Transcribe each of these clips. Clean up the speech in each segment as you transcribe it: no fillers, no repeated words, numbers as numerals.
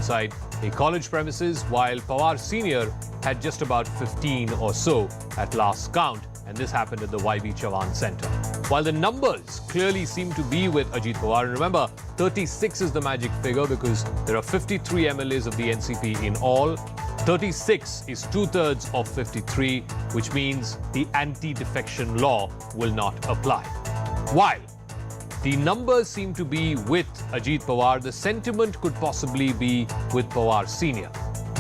inside a college premises, while Pawar Senior had just about 15 or so at last count, and this happened at the YB Chavan Center. While the numbers clearly seem to be with Ajit Pawar, and remember, 36 is the magic figure because there are 53 MLAs of the NCP in all. 36 is 2/3 of 53, which means the anti-defection law will not apply. While the numbers seem to be with Ajit Pawar, the sentiment could possibly be with Pawar Senior.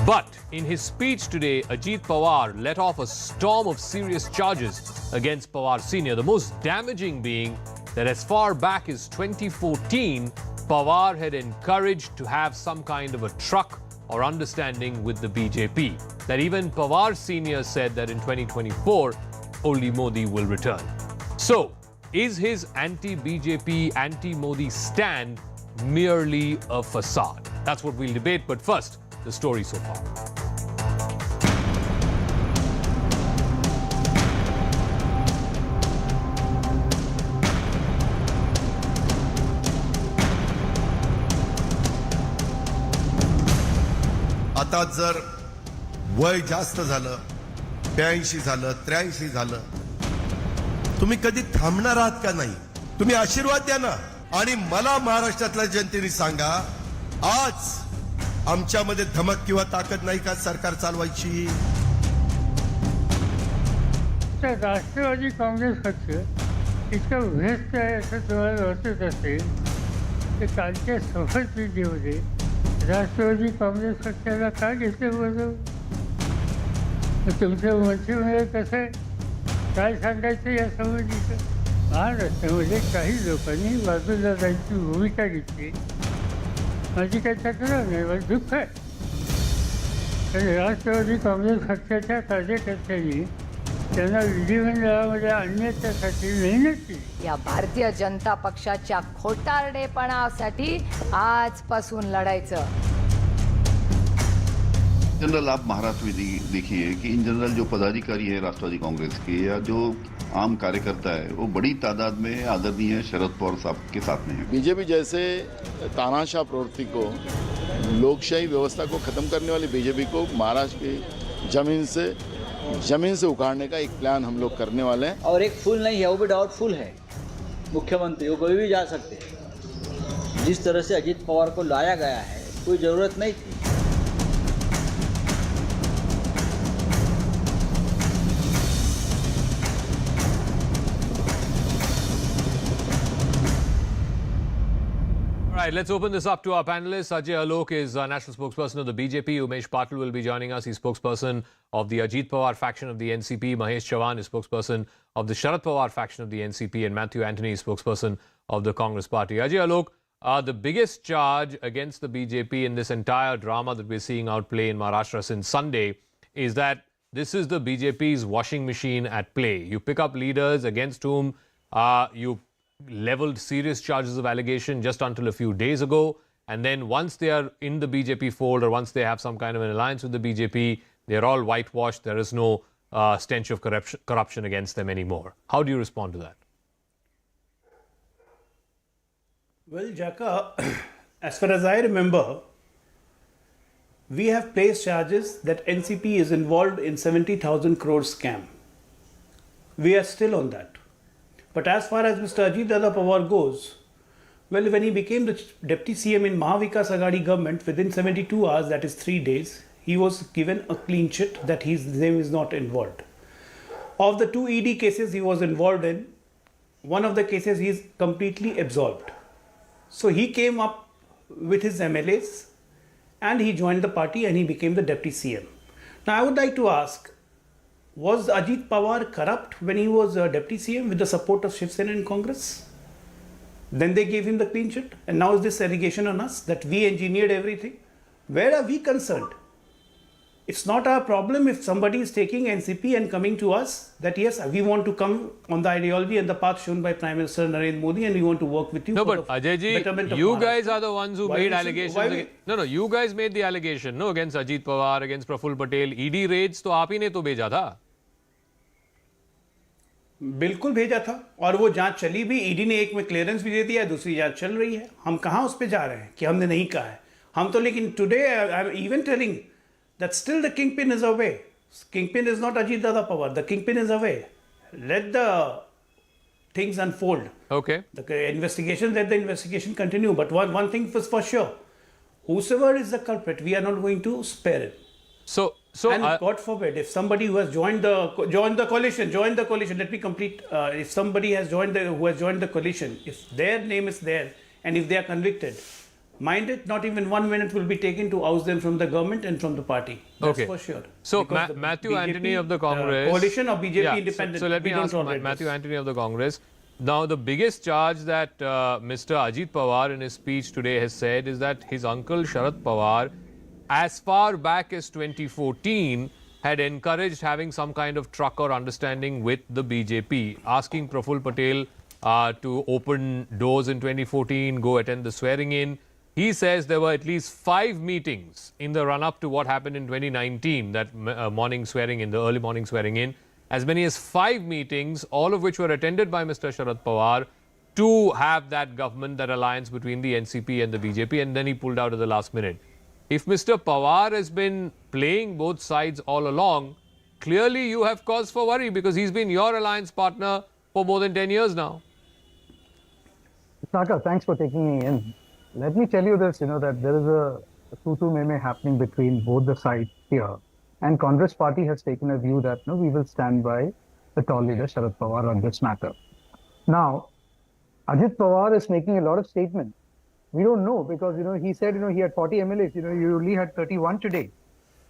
But in his speech today, Ajit Pawar let off a storm of serious charges against Pawar Senior, the most damaging being that as far back as 2014, Pawar had encouraged to have some kind of a truck or understanding with the BJP. That even Pawar Senior said that in 2024, only Modi will return. So, is his anti-BJP, anti-Modi stand merely a facade? That's what we'll debate, but first, the story so far. आता जर वय जास्त झालं, 82 झालं, 83 झालं, तुम्ही कधी थांबणार आहात का नाही? तुम्ही आशीर्वाद द्या ना. आणि मला महाराष्ट्रातल्या जनतेने सांगा, आज आमच्यामध्ये धमक किंवा ताकद नाही का सरकार चालवायची? राष्ट्रवादी काँग्रेस पक्ष इतकं व्यस्त आहे असं तुम्हाला वाटत असेल तर कालच्या शपथविधीमध्ये राष्ट्रवादी काँग्रेस पक्षाला का घेतलं बरं? तुमचं मंत्रिमंडळ कसं आहे, काय सांगायचं या संबंधीचं? महाराष्ट्रामध्ये काही लोकांनी बाजूला जायची भूमिका घेतली. माझी काही तक्रार नाही, मला दुःख आहे. तर राष्ट्रवादी काँग्रेस पक्षाच्या कार्यकर्त्यांनी त्यांना विधिमंडळामध्ये आणण्यासाठी मेहनत केली. या भारतीय जनता पक्षाच्या खोटारडेपणासाठी आजपासून लढायचं. जनरल, आप महाराष्ट्र में देखिए कि इन जनरल जो पदाधिकारी है राष्ट्रवादी कांग्रेस के या जो आम कार्यकर्ता है वो बड़ी तादाद में आदरणीय शरद पवार साहब के साथ में है. बीजेपी जैसे तानाशाह प्रवृत्ति को, लोकशाही व्यवस्था को खत्म करने वाली बीजेपी को महाराष्ट्र की जमीन से उखाड़ने का एक प्लान हम लोग करने वाले हैं. और एक फूल नहीं है, वो भी डाउटफुल है. मुख्यमंत्री वो कोई भी जा सकते हैं. जिस तरह से अजीत पवार को लाया गया है, कोई ज़रूरत नहीं थी. All right, let's open this up to our panelists. Ajay Alok is national spokesperson of the BJP. Umesh Patil will be joining us. He's spokesperson of the Ajit Pawar faction of the NCP. Mahesh Chavan is spokesperson of the Sharad Pawar faction of the NCP. And Matthew Antony is spokesperson of the Congress party. Ajay Alok, the biggest charge against the BJP in this entire drama that we're seeing outplay in Maharashtra since Sunday is that this is the BJP's washing machine at play. You pick up leaders against whom you leveled serious charges of allegation just until a few days ago, and then once they are in the BJP fold or once they have some kind of an alliance with the BJP, they're all whitewashed. There is no stench of corruption against them anymore. How do you respond to that? Well, Jaka, as far as I remember, we have placed charges that NCP is involved in 70,000 crore scam. We are still on that. But as far as Mr. Ajit Pawar goes, well, when he became the Deputy CM in Mahavikas Aghadi government, within 72 hours, that is 3 days, he was given a clean sheet that his name is not involved. Of the 2 ED cases he was involved in, one of the cases he is completely absolved. So he came up with his MLAs and he joined the party and he became the Deputy CM. Now I would like to ask, was Ajit Pawar corrupt when he was Deputy CM with the support of Shiv Sena and Congress? Then they gave him the clean sheet, and now is this allegation on us that we engineered everything? Where are we concerned? It's not our problem if somebody is taking NCP and coming to us that yes, we want to come on the ideology and the path shown by Prime Minister Narendra Modi and we want to work with you. No, for but the Ajay ji, betterment of you Maharashtra. guys are the ones who made allegations. No, you guys made the allegation, no, against Ajit Pawar, against Praful Patel. ED raids तो आप ही ने तो भेजा था. बिल्कुल भेजा था और वो जांच चली भी. ईडी ने एक में क्लियरेंस भी दे दिया है, दूसरी जांच चल रही है. हम कहाँ उस पर जा रहे हैं कि हमने नहीं कहा है. हम तो लेकिन today I'm even telling that still the kingpin is away. Kingpin is not Ajit Dada Pawar. The kingpin is away. Let the things unfold. Okay. The investigation, let the investigation continue. But one thing was for sure. Whosoever is the culprit, we are not going to spare it. So And God forbid, if somebody who has joined the coalition, let me complete. If somebody has joined the coalition, if their name is there and if they are convicted, mind it, not even 1 minute will be taken to oust them from the government and from the party. That's Okay. for sure. So Because the Matthew BJP, Anthony of the Congress, coalition or BJP Yeah, independent. So let me we don't ask tolerate Matthew this. Anthony of the Congress. Now, the biggest charge that Mr. Ajit Pawar in his speech today has said is that his uncle Sharad Pawar, as far back as 2014, had encouraged having some kind of truck or understanding with the BJP, asking Praful Patel to open doors in 2014, go attend the swearing in. He says there were at least 5 meetings in the run-up to what happened in 2019, that morning swearing in, the early morning swearing in. As many as 5 meetings, all of which were attended by Mr. Sharad Pawar, to have that government, that alliance between the NCP and the BJP, and then he pulled out at the last minute. If Mr. Pawar has been playing both sides all along, clearly you have cause for worry, because he's been your alliance partner for more than 10 years now. Saka, thanks for taking me in. Let me tell you this, that there is a tutu meme happening between both the sides here. And Congress party has taken a view that we will stand by the tall leader Sharad Pawar on this matter. Now, Ajit Pawar is making a lot of statements. We don't know because he said he had 40 MLAs. You only had 31 today.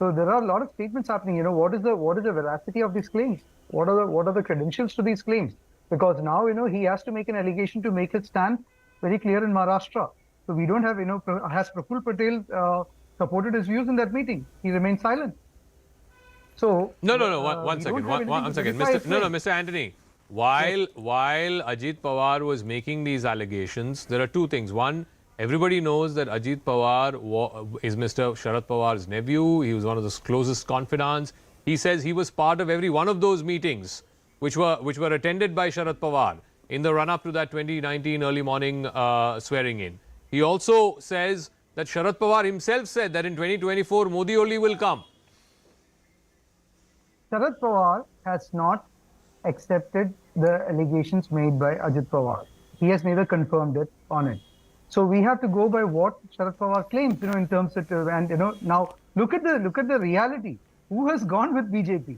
So there are a lot of statements happening. What is the veracity of these claims? What are the credentials to these claims? Because now he has to make an allegation to make his stand very clear in Maharashtra. So we don't have has Praful Patel supported his views in that meeting? He remained silent. So No. One second. Mr. Anthony. While Ajit Pawar was making these allegations, there are 2 things. One, everybody knows that Ajit Pawar is Mr. Sharad Pawar's nephew. He was one of the closest confidants. He says he was part of every one of those meetings, which were attended by Sharad Pawar in the run-up to that 2019 early morning swearing in. He also says that Sharad Pawar himself said that in 2024 Modi only will come. Sharad Pawar has not accepted the allegations made by Ajit Pawar. He has neither confirmed it on it. So we have to go by what Sharad Pawar claims, in terms of, and now look at the reality. Who has gone with BJP?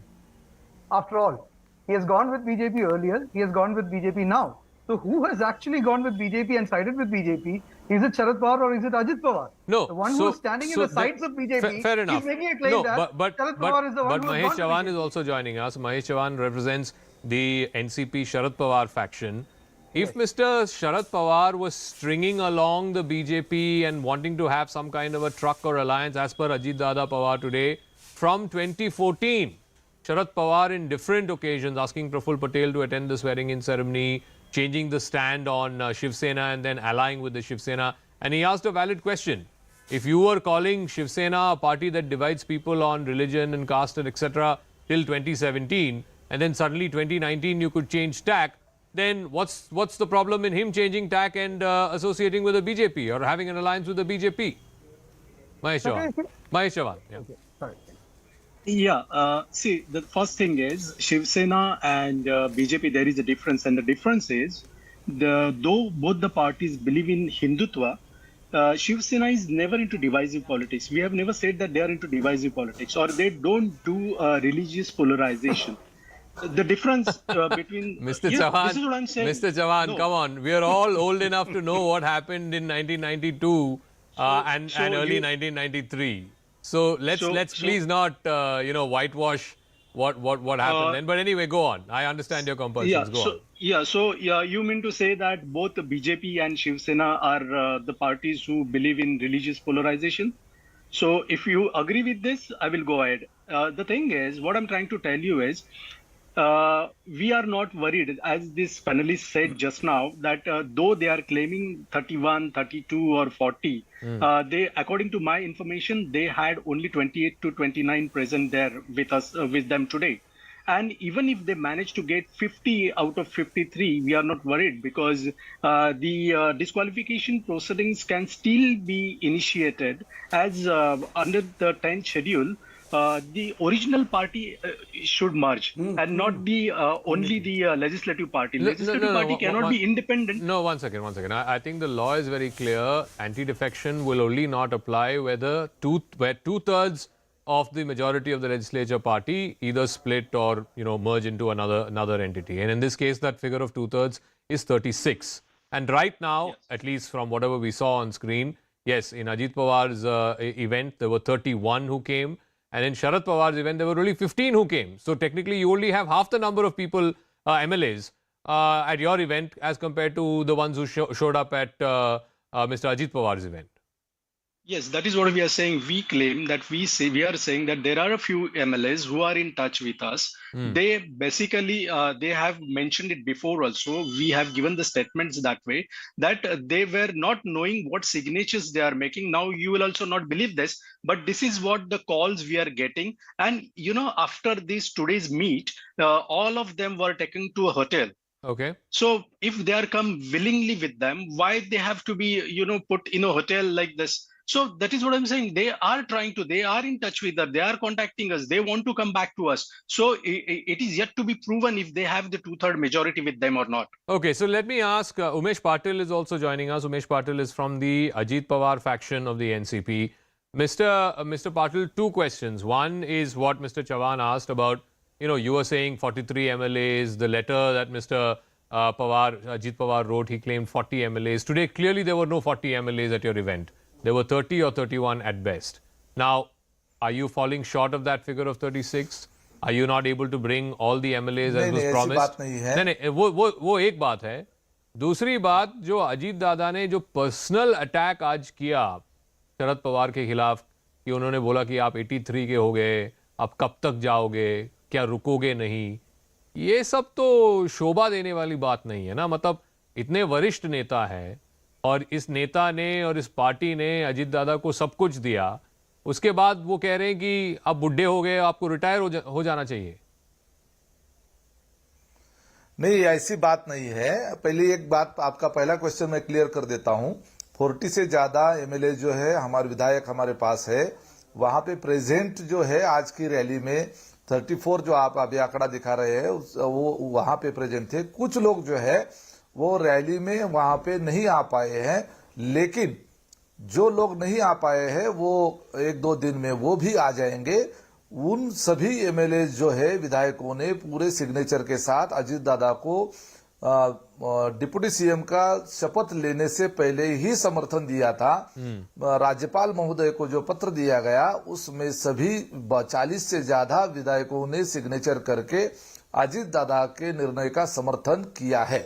After all, he has gone with BJP earlier. He has gone with BJP now. So who has actually gone with BJP and sided with BJP? Is it Sharad Pawar or is it Ajit Pawar? No. The one who is standing in the sides of BJP fair enough. is making a claim that Sharad Pawar is the one who has Mahesh gone Chavan with is also joining us. Mahesh Chavan represents the NCP Sharad Pawar faction. If Mr. Sharad Pawar was stringing along the BJP and wanting to have some kind of a truck or alliance, as per Ajit Dada Pawar today, from 2014, Sharad Pawar in different occasions asking Praful Patel to attend the swearing-in ceremony, changing the stand on Shiv Sena and then allying with the Shiv Sena. And he asked a valid question. If you were calling Shiv Sena a party that divides people on religion and caste and etc. till 2017, and then suddenly 2019 you could change tack, then what's the problem in him changing tack and associating with the BJP or having an alliance with the BJP? Mahesh Chavan. Yeah. Okay. Sorry. Yeah, see, the first thing is Shiv Sena and BJP, there is a difference. And the difference is, though both the parties believe in Hindutva, Shiv Sena is never into divisive politics. We have never said that they are into divisive politics or they don't do religious polarization. The difference between... Mr. Yes, Chavan, this is what I'm saying. Mr. Chavan, No. come on. We are all old enough to know what happened in 1992 and early 1993. So let's please not whitewash what happened then. But anyway, go on. I understand your compulsions. Go on. You mean to say that both the BJP and Shiv Sena are the parties who believe in religious polarization? So if you agree with this, I will go ahead. The thing is, what I'm trying to tell you is, we are not worried, as this panelist said just now, that though they are claiming 31, 32 or 40, they, according to my information, they had only 28 to 29 present there with us, with them today. And even if they manage to get 50 out of 53, we are not worried, because the disqualification proceedings can still be initiated as under the 10th schedule. The original party should merge, and not the only the legislative party. Legislative party cannot be independent. No, one second. I think the law is very clear. Anti-defection will only not apply where two-thirds of the majority of the legislature party either split or merge into another entity. And in this case, that figure of two-thirds is 36. And right now, at least from whatever we saw on screen, yes, in Ajit Pawar's event, there were 31 who came. And in Sharad Pawar's event, there were only 15 who came. So technically, you only have half the number of people, MLAs, at your event as compared to the ones who showed up at Mr. Ajit Pawar's event. Yes, that is what we are saying. We claim that we are saying that there are a few MLAs who are in touch with us. They basically, they have mentioned it before also. We have given the statements that way, that they were not knowing what signatures they are making. Now you will also not believe this, but this is what the calls we are getting. And after today's meet, all of them were taken to a hotel. Okay. So if they are come willingly with them, why they have to be, put in a hotel like this? So that is what I'm saying. They are in touch with us. They are contacting us. They want to come back to us. So it is yet to be proven if they have the two-third majority with them or not. Okay, so let me ask, Umesh Patil is also joining us. Umesh Patil is from the Ajit Pawar faction of the NCP. Mr. Patil, two questions. One is what Mr. Chavan asked about, you were saying 43 MLAs, the letter that Mr. Ajit Pawar wrote, he claimed 40 MLAs. Today, clearly there were no 40 MLAs at your event. There were 30 or 31 at best. Now, are you falling short of that figure of 36? Are you not able to bring all the MLAs as was promised? नहीं, वो एक बात है. दूसरी बात, जो अजीत दादा ने जो पर्सनल अटैक आज किया शरद पवार के खिलाफ, कि उन्होंने बोला कि आप 83 के हो गए, आप कब तक जाओगे, क्या रुकोगे नहीं, ये सब तो शोभा देने वाली बात नहीं है ना. मतलब इतने वरिष्ठ नेता है और इस नेता ने और इस पार्टी ने अजीत दादा को सब कुछ दिया, उसके बाद वो कह रहे हैं कि आप बुढ़े हो गए, आपको रिटायर हो जाना चाहिए. नहीं, ऐसी बात नहीं है. पहले एक बात, आपका पहला क्वेश्चन मैं क्लियर कर देता हूं. 40 से ज्यादा एमएलए जो है हमारे विधायक हमारे पास है. वहां पे प्रेजेंट जो है आज की रैली में 34 जो आप अभी आंकड़ा दिखा रहे हैं वो वहां पे प्रेजेंट थे. कुछ लोग जो है वो रैली में वहां पे नहीं आ पाए हैं, लेकिन जो लोग नहीं आ पाए हैं वो 1-2 दिन में वो भी आ जाएंगे. उन सभी एमएलए जो है विधायकों ने पूरे सिग्नेचर के साथ अजीत दादा को डिप्टी सीएम का शपथ लेने से पहले ही समर्थन दिया था. राज्यपाल महोदय को जो पत्र दिया गया उसमें सभी 40 से ज्यादा विधायकों ने सिग्नेचर करके अजीत दादा के निर्णय का समर्थन किया है.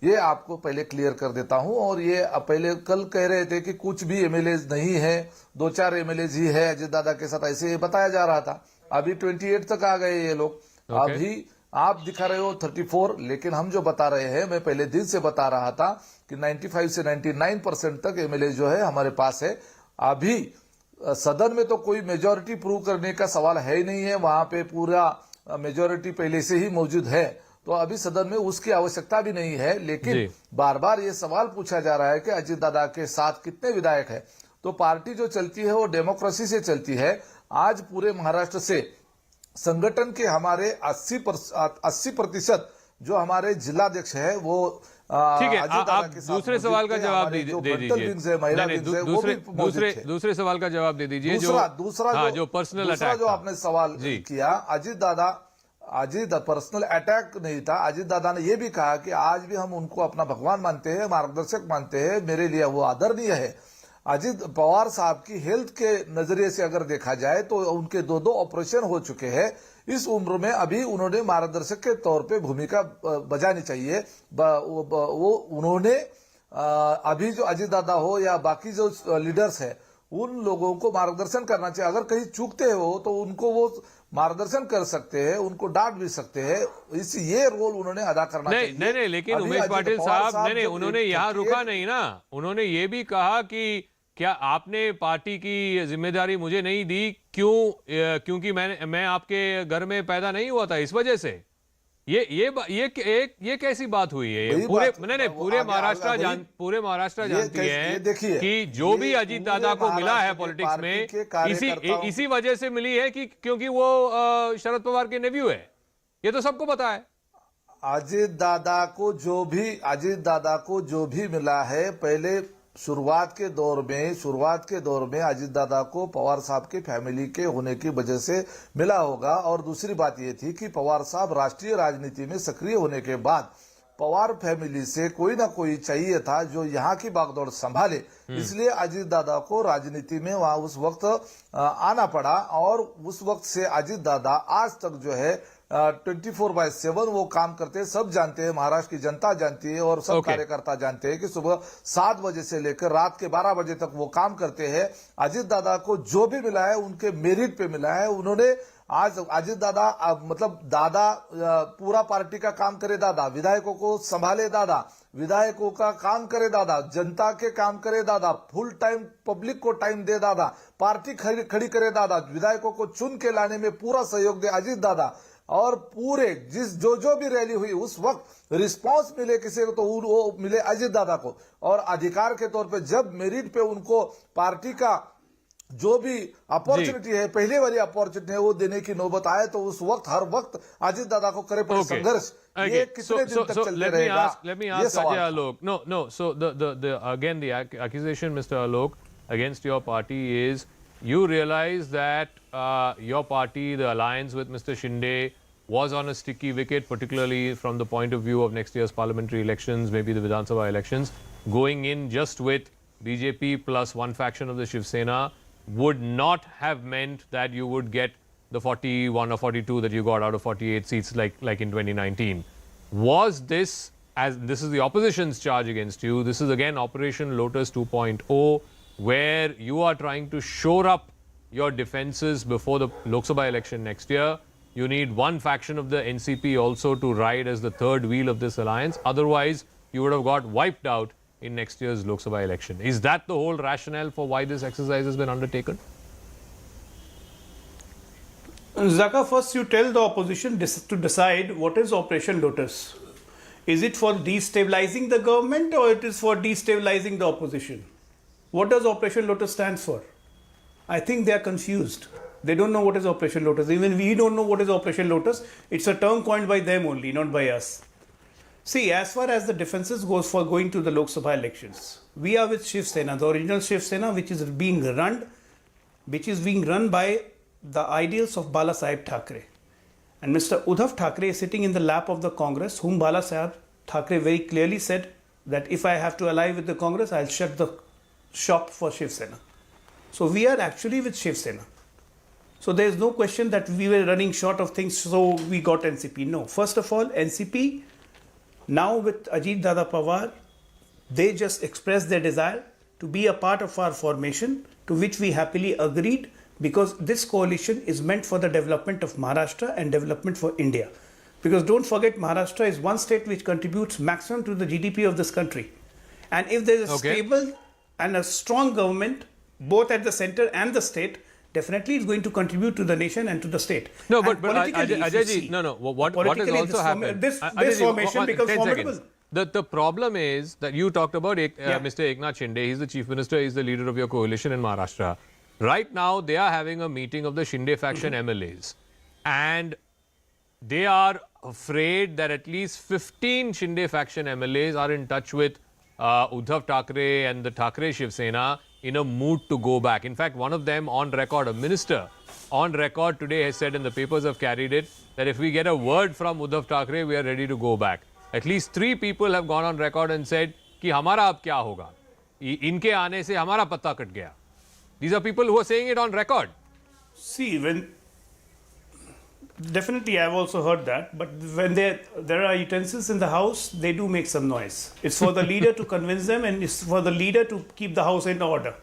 ये आपको पहले क्लियर कर देता हूं. और ये पहले कल कह रहे थे कि कुछ भी एमएलए नहीं है, 2-4 एमएलए ही है अजीत दादा के साथ, ऐसे बताया जा रहा था. अभी 28 तक आ गए ये लोग. अभी आप दिखा रहे हो 34, लेकिन हम जो बता रहे हैं, मैं पहले दिन से बता रहा था कि 95 से 99% तक एमएलए जो है हमारे पास है. अभी सदन में तो कोई मेजोरिटी प्रूव करने का सवाल है ही नहीं है. वहां पे पूरा मेजोरिटी पहले से ही मौजूद है, तो अभी सदन में उसकी आवश्यकता भी नहीं है. लेकिन बार बार ये सवाल पूछा जा रहा है कि अजीत दादा के साथ कितने विधायक है. तो पार्टी जो चलती है वो डेमोक्रेसी से चलती है. आज पूरे महाराष्ट्र से संगठन के हमारे 80% जो हमारे जिलाध्यक्ष है वो ठीक है. आप दूसरे सवाल का जवाब दे दीजिए. दूसरे सवाल का जवाब दे दीजिए. दूसरा जो पर्सनल अटैक जो आपने सवाल किया, अजीत पर्सनल अटैक नहीं था. अजीत दादा ने यह भी कहा कि आज भी हम उनको अपना भगवान मानते हैं, मार्गदर्शक मानते हैं, मेरे लिए वो आदरणीय है. अजीत पवार साहब की हेल्थ के नजरिए से अगर देखा जाए तो उनके 2 ऑपरेशन हो चुके हैं. इस उम्र में अभी उन्होंने मार्गदर्शक के तौर पे भूमिका बजानी चाहिए. वो उन्होंने अभी जो अजीत दादा हो या बाकी जो लीडर्स है उन लोगों को मार्गदर्शन करना चाहिए. अगर कहीं चूकते हो तो उनको वो मार्गदर्शन कर सकते हैं, उनको डांट भी सकते हैं. ये रोल उन्होंने अदा करना चाहिए. नहीं, लेकिन उमेश पाटिल साहब नहीं, उन्होंने यहाँ रुका नहीं ना. उन्होंने ये भी कहा कि क्या आपने पार्टी की जिम्मेदारी मुझे नहीं दी क्योंकि मैं आपके घर में पैदा नहीं हुआ था, इस वजह से ये कैसी बात हुई है? पूरे महाराष्ट्र जानती है कि जो भी अजीत दादा को मिला है पॉलिटिक्स में इसी वजह से मिली है कि क्योंकि वो शरद पवार के नेव्यू है। ये तो सबको पता है। अजीत दादा को जो भी मिला है, पहले शुरुआत के दौर में अजीत दादा को पवार साहब के फैमिली के होने की वजह से मिला होगा। और दूसरी बात यह थी कि पवार साहब राष्ट्रीय राजनीति में सक्रिय होने के बाद पवार फैमिली से कोई ना कोई चाहिए था जो यहाँ की बागडोर संभाले, इसलिए अजीत दादा को राजनीति में वहां उस वक्त आना पड़ा। और उस वक्त से अजीत दादा आज तक जो है 24/7 वो काम करते हैं। सब जानते हैं, महाराष्ट्र की जनता जानती है और सब कार्यकर्ता जानते हैं कि सुबह 7 बजे से लेकर रात के 12 बजे तक वो काम करते हैं। अजीत दादा को जो भी मिला है उनके मेरिट पे मिला है। उन्होंने आज अजीत दादा मतलब दादा पूरा पार्टी का काम करे, दादा विधायकों को संभाले, दादा विधायकों का काम करे, दादा जनता के काम करे, दादा फुल टाइम पब्लिक को टाइम दे, दादा पार्टी खड़ी करे, दादा विधायकों को चुन के लाने में पूरा सहयोग दे अजीत दादा। और पूरे जो भी रैली हुई उस वक्त रिस्पांस मिले किसी को तो वो मिले अजीत दादा को। और अधिकार के तौर पे जब मेरिट पे उनको पार्टी का जो भी अपॉर्चुनिटी है, पहले वाली अपॉर्चुनिटी है, वो देने की नौबत आए तो उस वक्त हर वक्त अजीत दादा को करे पड़े संघर्ष। ये कितने दिन तक चलते रहेगा? Let me ask Ajay Alok. No. So again the accusation, Mr. Alok, against your party is you realize that your party, the alliance with Mr. Shinde, was on a sticky wicket, particularly from the point of view of next year's parliamentary elections, maybe the Vidhan Sabha elections. Going in just with BJP plus one faction of the Shiv Sena would not have meant that you would get the 41 or 42 that you got out of 48 seats like in 2019. Was this, as this is the opposition's charge against you, this is again Operation Lotus 2.0, where you are trying to shore up your defenses before the Lok Sabha election next year. You need one faction of the NCP also to ride as the third wheel of this alliance. Otherwise, you would have got wiped out in next year's Lok Sabha election. Is that the whole rationale for why this exercise has been undertaken? Zaka, first you tell the opposition to decide what is Operation Lotus. Is it for destabilizing the government or it is for destabilizing the opposition? What does Operation Lotus stand for? I think they are confused. They don't know what is Operation Lotus. Even we don't know what is Operation Lotus. It's a term coined by them only, not by us. See, as far as the defenses goes for going to the Lok Sabha elections, we are with Shiv Sena, the original Shiv Sena, which is being run by the ideals of Bala Sahib Thackeray. And Mr. Uddhav Thackeray is sitting in the lap of the Congress, whom Bala Sahib Thackeray very clearly said that if I have to ally with the Congress, I'll shut the shop for Shiv Sena. So we are actually with Shiv Sena. So there is no question that we were running short of things, so we got NCP. No. First of all, NCP, now with Ajit Dada Pawar, they just expressed their desire to be a part of our formation, to which we happily agreed, because this coalition is meant for the development of Maharashtra and development for India. Because don't forget, Maharashtra is one state which contributes maximum to the GDP of this country. And if there is a stable and a strong government, both at the center and the state, definitely it's going to contribute to the nation and to the state. No, but Ajay, no. What has also happened? This formation becomes formidable. The problem is that you talked about Mr. Eknath Shinde. He's the chief minister. He's the leader of your coalition in Maharashtra. Right now, they are having a meeting of the Shinde faction MLAs. And they are afraid that at least 15 Shinde faction MLAs are in touch with Uddhav Thackeray and the Thackeray Shiv Sena in a mood to go back. In fact, one of them on record, a minister on record today has said, and the papers have carried it, that if we get a word from Uddhav Thackeray, we are ready to go back. At least 3 people have gone on record and said कि हमारा अब क्या होगा? इनके आने से हमारा पत्ता कट गया. These are people who are saying it on record. See, definitely I've also heard that, but when there are utensils in the house, they do make some noise. It's for the leader to convince them, and it's for the leader to keep the house in order.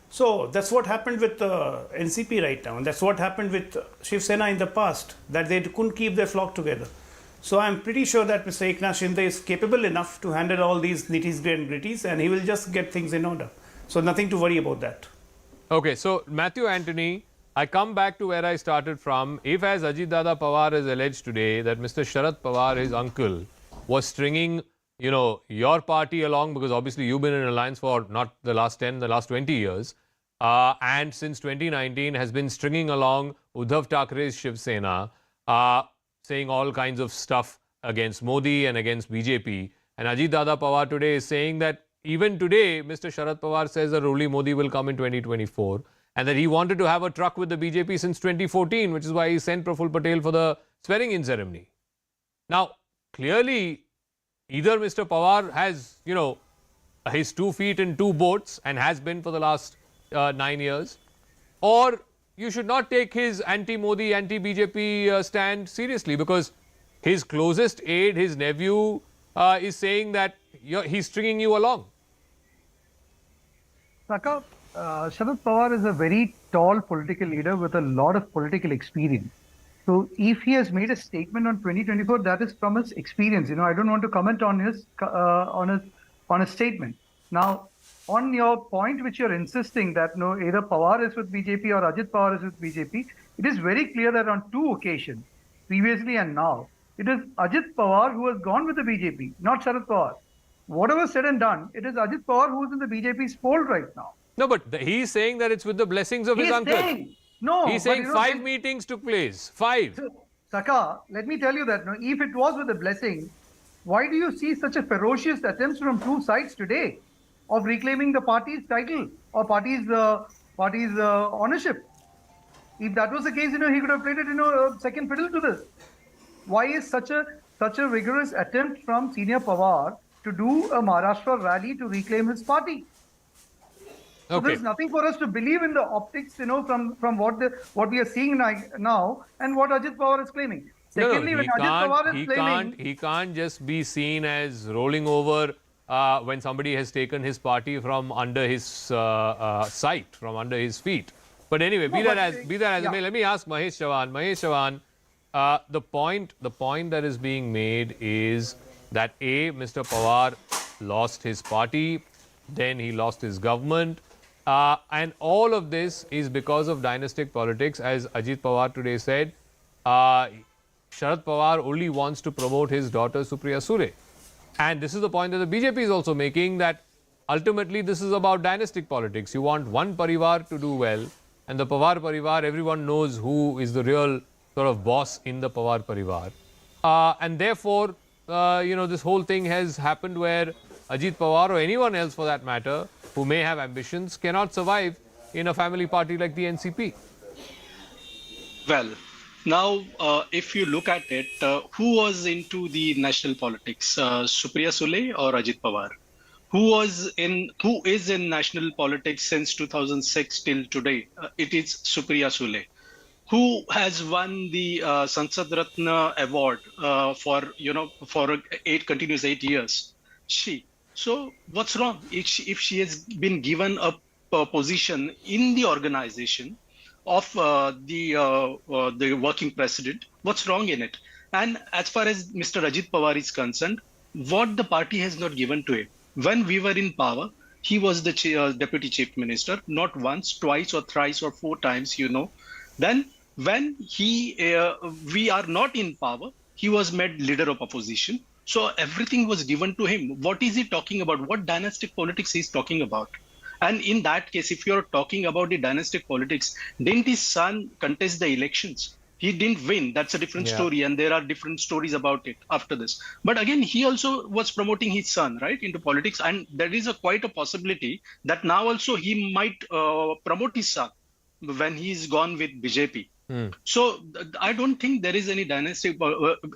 So that's what happened with NCP right now, and that's what happened with Shiv Sena in the past, that they couldn't keep their flock together. So I'm pretty sure that Mr. Eknath Shinde is capable enough to handle all these nitties and gritties, and he will just get things in order. So nothing to worry about that. Okay, so Matthew Anthony, I come back to where I started from. If, as Ajit Dada Pawar has alleged today, that Mr. Sharad Pawar, his uncle, was stringing, your party along, because obviously you've been in alliance for not the last 10, the last 20 years, and since 2019 has been stringing along Uddhav Thackeray's Shiv Sena, saying all kinds of stuff against Modi and against BJP. And Ajit Dada Pawar today is saying that even today, Mr. Sharad Pawar says that only Modi will come in 2024, and that he wanted to have a truck with the BJP since 2014, which is why he sent Praful Patel for the swearing-in ceremony. Now, clearly, either Mr. Pawar has, his 2 feet in 2 boats and has been for the last 9 years, or you should not take his anti-Modi, anti-BJP stand seriously, because his closest aide, his nephew, is saying that he's stringing you along. Saka, Sharad Pawar is a very tall political leader with a lot of political experience. So if he has made a statement on 2024, that is from his experience. I don't want to comment on his statement. Now, on your point, which you're insisting that either Pawar is with BJP or Ajit Pawar is with BJP, it is very clear that on 2 occasions, previously and now, it is Ajit Pawar who has gone with the BJP, not Sharad Pawar. Whatever said and done, it is Ajit Pawar who is in the BJP's fold right now. No, but he's saying that it's with the blessings of his uncle. He's saying 5 meetings took place. 5. Saka, let me tell you that if it was with the blessing, why do you see such a ferocious attempts from 2 sides today of reclaiming the party's title or party's ownership? If that was the case, he could have played it, second fiddle to this. Why is such a vigorous attempt from senior Pawar to do a Maharashtra rally to reclaim his party? So there's nothing for us to believe in the optics, from what we are seeing now and what Ajit Pawar is claiming. Secondly, when Ajit Pawar is claiming, he can't just be seen as rolling over when somebody has taken his party from under his sight, from under his feet. But anyway, be that as it may, let me ask Mahesh Chavan. Mahesh Chavan, the point that is being made is that Mr. Pawar lost his party, then he lost his government, and all of this is because of dynastic politics. As Ajit Pawar today said, Sharad Pawar only wants to promote his daughter Supriya Sule. And this is the point that the BJP is also making, that ultimately this is about dynastic politics. You want one parivar to do well, and the Pawar parivar, everyone knows who is the real sort of boss in the Pawar parivar. And therefore, this whole thing has happened where Ajit Pawar or anyone else for that matter who may have ambitions cannot survive in a family party like the NCP. Well, now, if you look at it, who was into the national politics, Supriya Sule or Ajit Pawar? Who is in national politics since 2006 till today? It is Supriya Sule. Who has won the Sansad Ratna award for 8 years? She. So what's wrong if she has been given a position in the organization of the working president? What's wrong in it? And as far as Mr. Ajit Pawar is concerned, what the party has not given to him. When we were in power, he was the deputy chief minister, not once, twice or thrice or 4 times, Then when we are not in power, he was made leader of opposition. So everything was given to him. What is he talking about? What dynastic politics he's talking about? And in that case, if you're talking about the dynastic politics, didn't his son contest the elections? He didn't win. That's a different story. And there are different stories about it after this. But again, he also was promoting his son, right, into politics. And there is quite a possibility that now also he might promote his son when he's gone with BJP. So I don't think there is any dynasty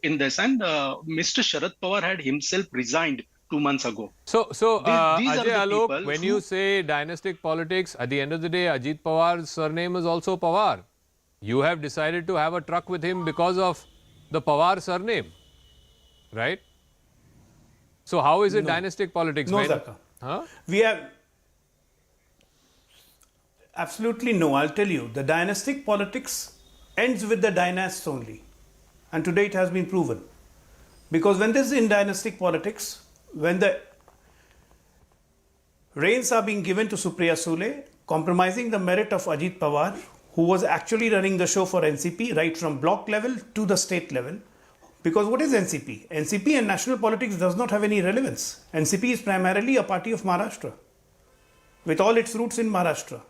in this. And Mr. Sharad Pawar had himself resigned 2 months ago. So Ajay Alok, when you say dynastic politics, at the end of the day, Ajit Pawar's surname is also Pawar. You have decided to have a truck with him because of the Pawar surname, right? So how is it dynastic politics? No, Zaka. Huh? We have... Absolutely no. I'll tell you, the dynastic politics ends with the dynasts only. And today it has been proven. Because when this is in dynastic politics, when the reins are being given to Supriya Sule, compromising the merit of Ajit Pawar, who was actually running the show for NCP right from block level to the state level. Because what is NCP? NCP and national politics does not have any relevance. NCP is primarily a party of Maharashtra, with all its roots in Maharashtra.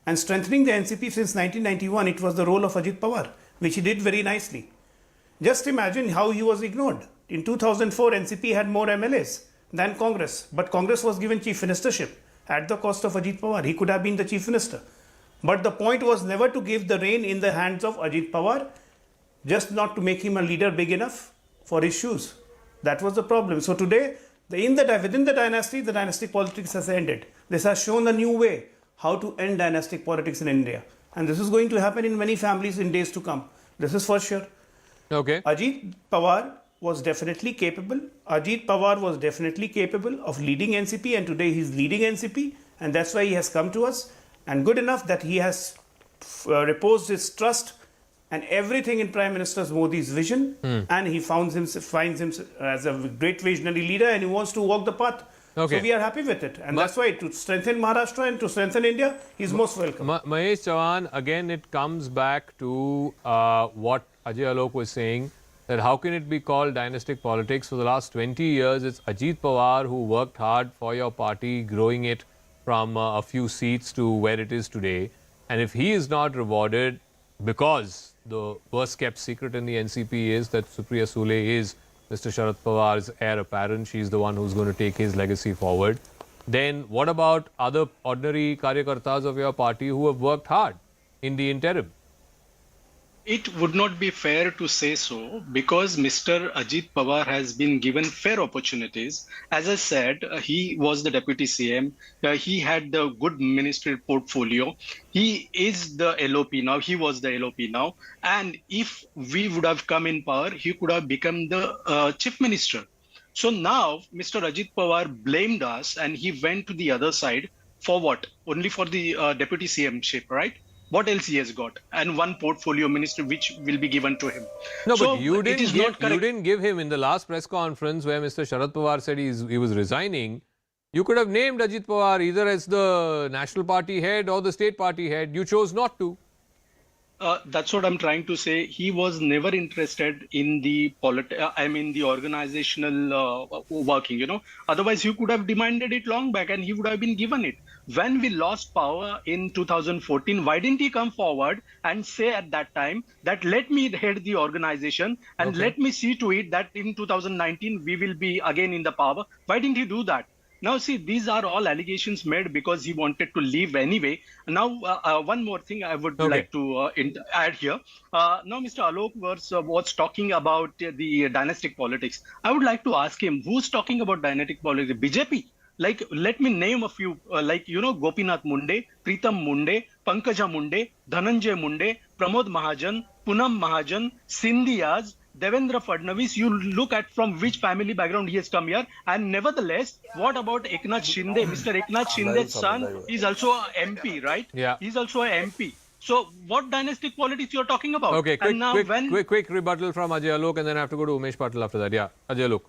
And strengthening the NCP since 1991, it was the role of Ajit Pawar, which he did very nicely. Just imagine how he was ignored. In 2004, NCP had more MLAs than Congress, but Congress was given chief ministership at the cost of Ajit Pawar. He could have been the chief minister. But the point was never to give the reign in the hands of Ajit Pawar, just not to make him a leader big enough for his shoes. That was the problem. So today, within the dynasty, the dynastic politics has ended. This has shown a new way how to end dynastic politics in India. And this is going to happen in many families in days to come. This is for sure. Okay. Ajit Pawar was definitely capable. Ajit Pawar was definitely capable of leading NCP, and today he's leading NCP, and that's why he has come to us. And good enough that he has reposed his trust and everything in Prime Minister Modi's vision, and he finds himself as a great visionary leader, and he wants to walk the path. Okay. So we are happy with it, and that's why to strengthen Maharashtra and to strengthen India, he's most welcome. Mahesh Chavan, again it comes back to what Ajay Alok was saying, that how can it be called dynastic politics? For the last 20 years, it's Ajit Pawar who worked hard for your party, growing it from a few seats to where it is today. And if he is not rewarded, because the worst kept secret in the NCP is that Supriya Sule is Mr. Sharad Pawar's heir apparent, she's the one who's going to take his legacy forward, then what about other ordinary Karyakartas of your party who have worked hard in the interim? It would not be fair to say so, because Mr. Ajit Pawar has been given fair opportunities. As I said, he was the deputy CM. He had the good ministerial portfolio. He is the LOP now. He was the LOP now. And if we would have come in power, he could have become the chief minister. So now Mr. Ajit Pawar blamed us and he went to the other side for what? Only for the deputy CM ship, right? What else he has got? And one portfolio minister which will be given to him. No, so but you didn't give him in the last press conference where Mr. Sharad Pawar said he was resigning. You could have named Ajit Pawar either as the National Party head or the state party head. You chose not to. That's what I'm trying to say. He was never interested in the the organizational working, you know. Otherwise, he could have demanded it long back and he would have been given it. When we lost power in 2014, why didn't he come forward and say at that time that let me head the organization and let me see to it that in 2019 we will be again in the power? Why didn't he do that? Now, see, these are all allegations made because he wanted to leave anyway. Now, one more thing I would like to add here. Now, Mr. Alok was talking about the dynastic politics. I would like to ask him, who's talking about dynastic politics? BJP? Like, let me name a few, Gopinath Munde, Pritam Munde, Pankaja Munde, Dhananjay Munde, Pramod Mahajan, Punam Mahajan, Sindhiyas, Devendra Fadnavis. You look at from which family background he has come here. And nevertheless, what about Eknath Shinde? Mr. Eknath Shinde's son is also a MP, right? Yeah. He's also a MP. So what dynastic politics you're talking about? Okay, quick rebuttal from Ajay Alok, and then I have to go to Umesh Patil after that. Yeah, Ajay Alok.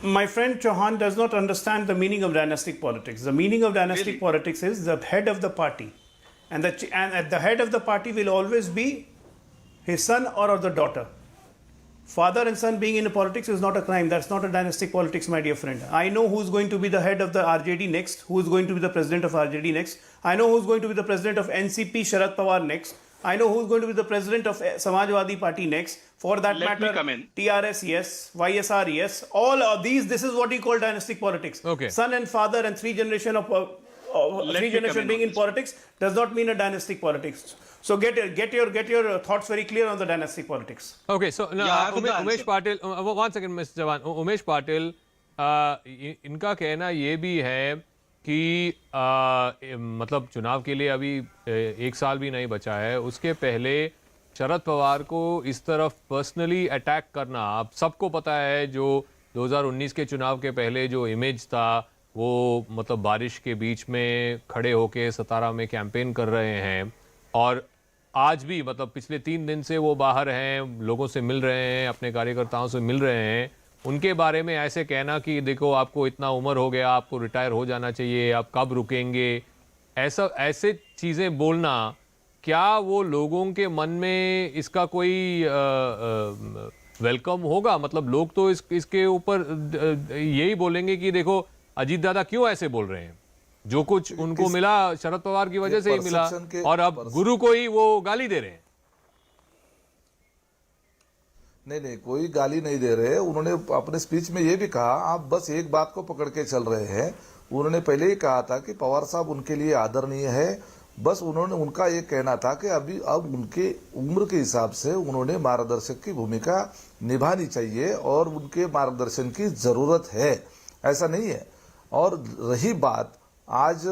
My friend Chauhan does not understand the meaning of dynastic politics. The meaning of dynastic politics is the head of the party. And at the head of the party will always be his son or the daughter. Father and son being in politics is not a crime. That's not a dynastic politics, my dear friend. I know who's going to be the head of the RJD next, who's going to be the president of RJD next. I know who's going to be the president of NCP, Sharad Pawar next. I know who's going to be the president of Samajwadi Party next. For that matter, TRS, yes. YSR, yes. All of these, this is what we call dynastic politics. Okay. Son and father and three generation being in politics does not mean a dynastic politics. So get your thoughts very clear on the dynastic politics. Okay, so Umesh Patil, 1 second, Mr. Jawan. Umesh Patil, इनका कहना ये भी है कि मतलब चुनाव के लिए अभी 1 साल भी नहीं बचा है, उसके पहले शरद पवार को इस तरफ पर्सनली अटैक करना, आप सबको पता है जो 2019 के चुनाव के पहले जो इमेज था वो मतलब बारिश के बीच में खड़े होके सतारा में कैंपेन कर रहे हैं, और आज भी मतलब पिछले 3 दिन से वो बाहर हैं, लोगों से मिल रहे हैं, अपने कार्यकर्ताओं से मिल रहे हैं. उनके बारे में ऐसे कहना कि देखो आपको इतना उम्र हो गया, आपको रिटायर हो जाना चाहिए, आप कब रुकेंगे, ऐसे चीजें बोलना, क्या वो लोगों के मन में इसका कोई वेलकम होगा? मतलब लोग तो इसके ऊपर यही बोलेंगे कि देखो अजीत दादा क्यों ऐसे बोल रहे हैं, जो कुछ उनको मिला शरद पवार की वजह से ही मिला, और अब गुरु को ही वो गाली दे रहे हैं। नहीं, कोई गाली नहीं दे रहे। उन्होंने अपने स्पीच में ये भी कहा, आप बस एक बात को पकड़ के चल रहे हैं। उन्होंने पहले ही कहा था कि पवार साहब उनके लिए आदरणीय है। बस उनका ये कहना था कि अब उनके उम्र के हिसाब से उन्होंने मार्गदर्शक की भूमिका निभानी चाहिए और उनके मार्गदर्शन की जरूरत है, ऐसा नहीं है। और रही बात, आज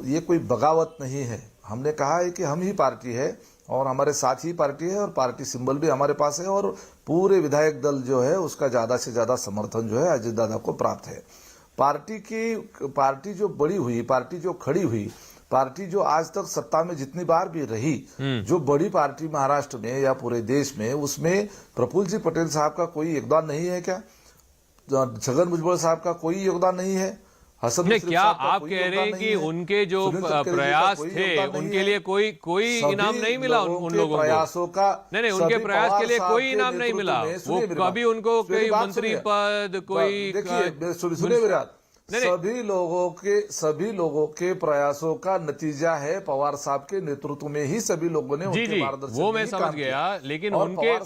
ये कोई बगावत नहीं है। हमने कहा है कि हम ही पार्टी है और हमारे साथ ही पार्टी है और पार्टी सिंबल भी हमारे पास है और पूरे विधायक दल जो है उसका ज्यादा से ज्यादा समर्थन जो है अजीत दादा को प्राप्त है। पार्टी जो बड़ी हुई, पार्टी जो खड़ी हुई, पार्टी जो आज तक सत्ता में जितनी बार भी रही, जो बड़ी पार्टी महाराष्ट्र में या पूरे देश में, उसमें प्रफुल्ल जी पटेल साहब का कोई योगदान नहीं है क्या? छगन भुजबल साहब का कोई योगदान नहीं है? हसन नहीं, क्या आप कह रहे हैं कि उनके जो प्रयास थे उनके लिए कोई इनाम नहीं मिला उन लोगों को? प्रयासों का नहीं, उनके प्रयास के लिए कोई इनाम नहीं मिला। वो कभी उनको कोई मंत्री पद, कोई सुनिए विराट, सभी लोगों के प्रयासों का नतीजा है पवार साहब के नेतृत्व में ही सभी लोगों ने उनके मार्गदर्शन वो मैं समझ गया, लेकिन उनके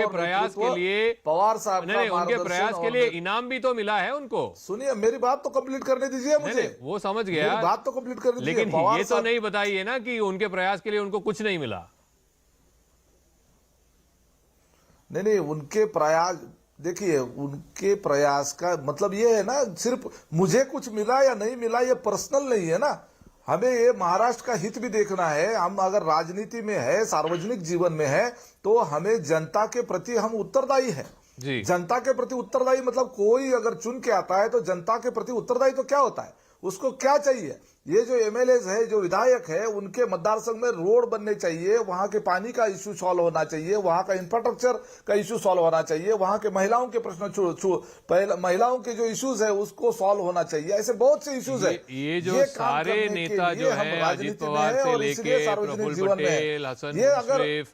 प्रयास के लिए पवार साहब नहीं, उनके प्रयास के लिए इनाम भी तो मिला है उनको। सुनिए, मेरी बात तो कंप्लीट करने दीजिए मुझे। वो समझ गया, बात तो कंप्लीट करने दीजिए। लेकिन ये तो नहीं बताइए ना कि उनके प्रयास के लिए उनको कुछ नहीं मिला। नहीं, उनके प्रयास, देखिए उनके प्रयास का मतलब ये है ना, सिर्फ मुझे कुछ मिला या नहीं मिला ये पर्सनल नहीं है ना। हमें ये महाराष्ट्र का हित भी देखना है। हम अगर राजनीति में है, सार्वजनिक जीवन में है, तो हमें जनता के प्रति हम उत्तरदायी है। जनता के प्रति उत्तरदायी मतलब कोई अगर चुन के आता है तो जनता के प्रति उत्तरदायी तो क्या होता है, उसको क्या चाहिए? ये जो एमएलए है, जो विधायक है, उनके मतदार संघ में रोड बनने चाहिए, वहां के पानी का इश्यू सॉल्व होना चाहिए, वहां का इंफ्रास्ट्रक्चर का इश्यू सॉल्व होना चाहिए, वहां के महिलाओं के प्रश्न, महिलाओं के जो इश्यूज है उसको सॉल्व होना चाहिए। ऐसे बहुत से इश्यूज है। ये जो सारे नेता जो है, अजीत पवार से लेके प्रफुल्ल पटेल, हसन मुश्रीफ,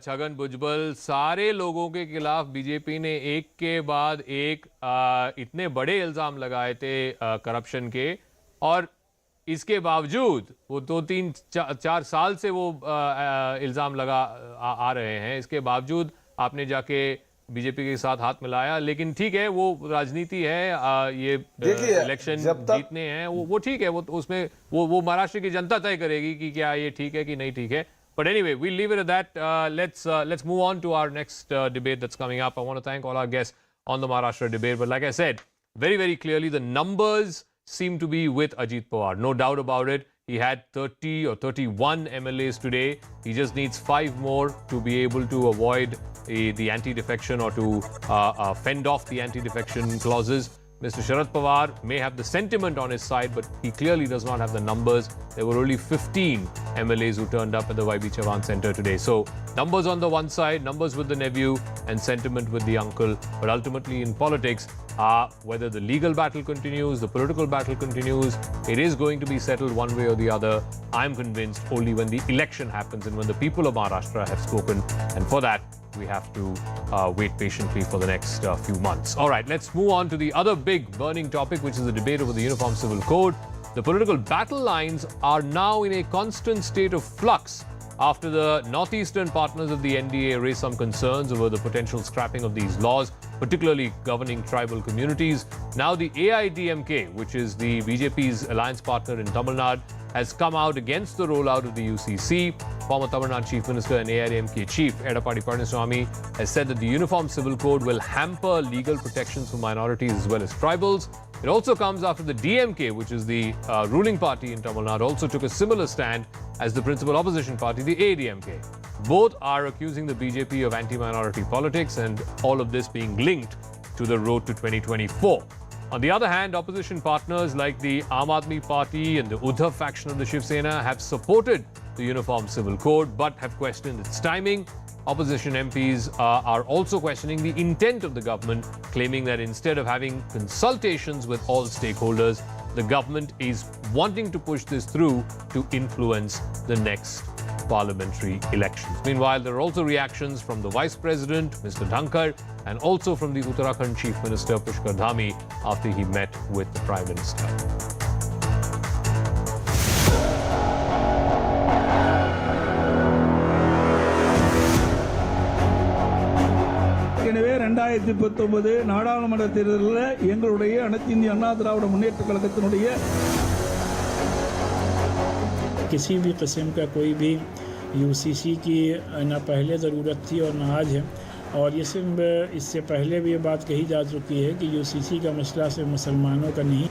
छगन भुजबल, सारे लोगों के खिलाफ बीजेपी ने एक के बाद एक इतने बड़े इल्जाम लगाए थे करप्शन के, और इसके बावजूद वो 2-3-4 साल से वो इल्जाम आ रहे हैं। इसके बावजूद आपने जाके बीजेपी के साथ हाथ मिलाया। लेकिन ठीक है, वो राजनीति है, ये इलेक्शन जीतने हैं, वो ठीक है, वो उसमें वो महाराष्ट्र की जनता तय करेगी कि क्या ये ठीक है कि नहीं ठीक है। But anyway, we'll leave it at that. Let's move on to our next debate that's coming up. I want to thank all our guests on the Maharashtra debate. But like I said, very, very clearly, the numbers seem to be with Ajit Pawar. No doubt about it. He had 30 or 31 MLAs today. He just needs 5 more to be able to avoid the anti-defection or to fend off the anti-defection clauses. Mr. Sharad Pawar may have the sentiment on his side, but he clearly does not have the numbers. There were only 15 MLAs who turned up at the YB Chavan Center today. So numbers on the one side, numbers with the nephew, and sentiment with the uncle. But ultimately in politics, whether the legal battle continues, the political battle continues, it is going to be settled one way or the other. I'm convinced only when the election happens and when the people of Maharashtra have spoken. And for that, we have to wait patiently for the next few months. All right, let's move on to the other big burning topic, which is the debate over the Uniform Civil Code. The political battle lines are now in a constant state of flux after the northeastern partners of the NDA raised some concerns over the potential scrapping of these laws, particularly governing tribal communities. Now the AIDMK, which is the BJP's alliance partner in Tamil Nadu, has come out against the rollout of the UCC. Former Tamil Nadu Chief Minister and AIDMK Chief Edappadi Palaniswamy has said that the Uniform Civil Code will hamper legal protections for minorities as well as tribals. It also comes after the DMK, which is the ruling party in Tamil Nadu, also took a similar stand as the principal opposition party, the AIDMK. Both are accusing the BJP of anti-minority politics, and all of this being linked to the road to 2024. On the other hand, opposition partners like the Aam Aadmi Party and the Uddhav faction of the Shiv Sena have supported the Uniform Civil Code but have questioned its timing. Opposition MPs are also questioning the intent of the government, claiming that instead of having consultations with all stakeholders, the government is wanting to push this through to influence the next parliamentary elections. Meanwhile, there are also reactions from the Vice President, Mr. Dhankar, and also from the Uttarakhand Chief Minister, Pushkar Dhami, after he met with the Prime Minister. எனவே 2019 நாடாளுமன்ற தேர்தலில் எங்களுடைய அனைத்து இந்திய அண்ணா திராவிட முன்னேற்ற கழகத்தினுடைய किसी भी किस्म का कोई भी यूसीसी की ना पहले ज़रूरत थी और ना आज है और ये सिर्फ इससे पहले भी ये बात कही जा चुकी है कि यूसीसी का मसला सिर्फ मुसलमानों का नहीं.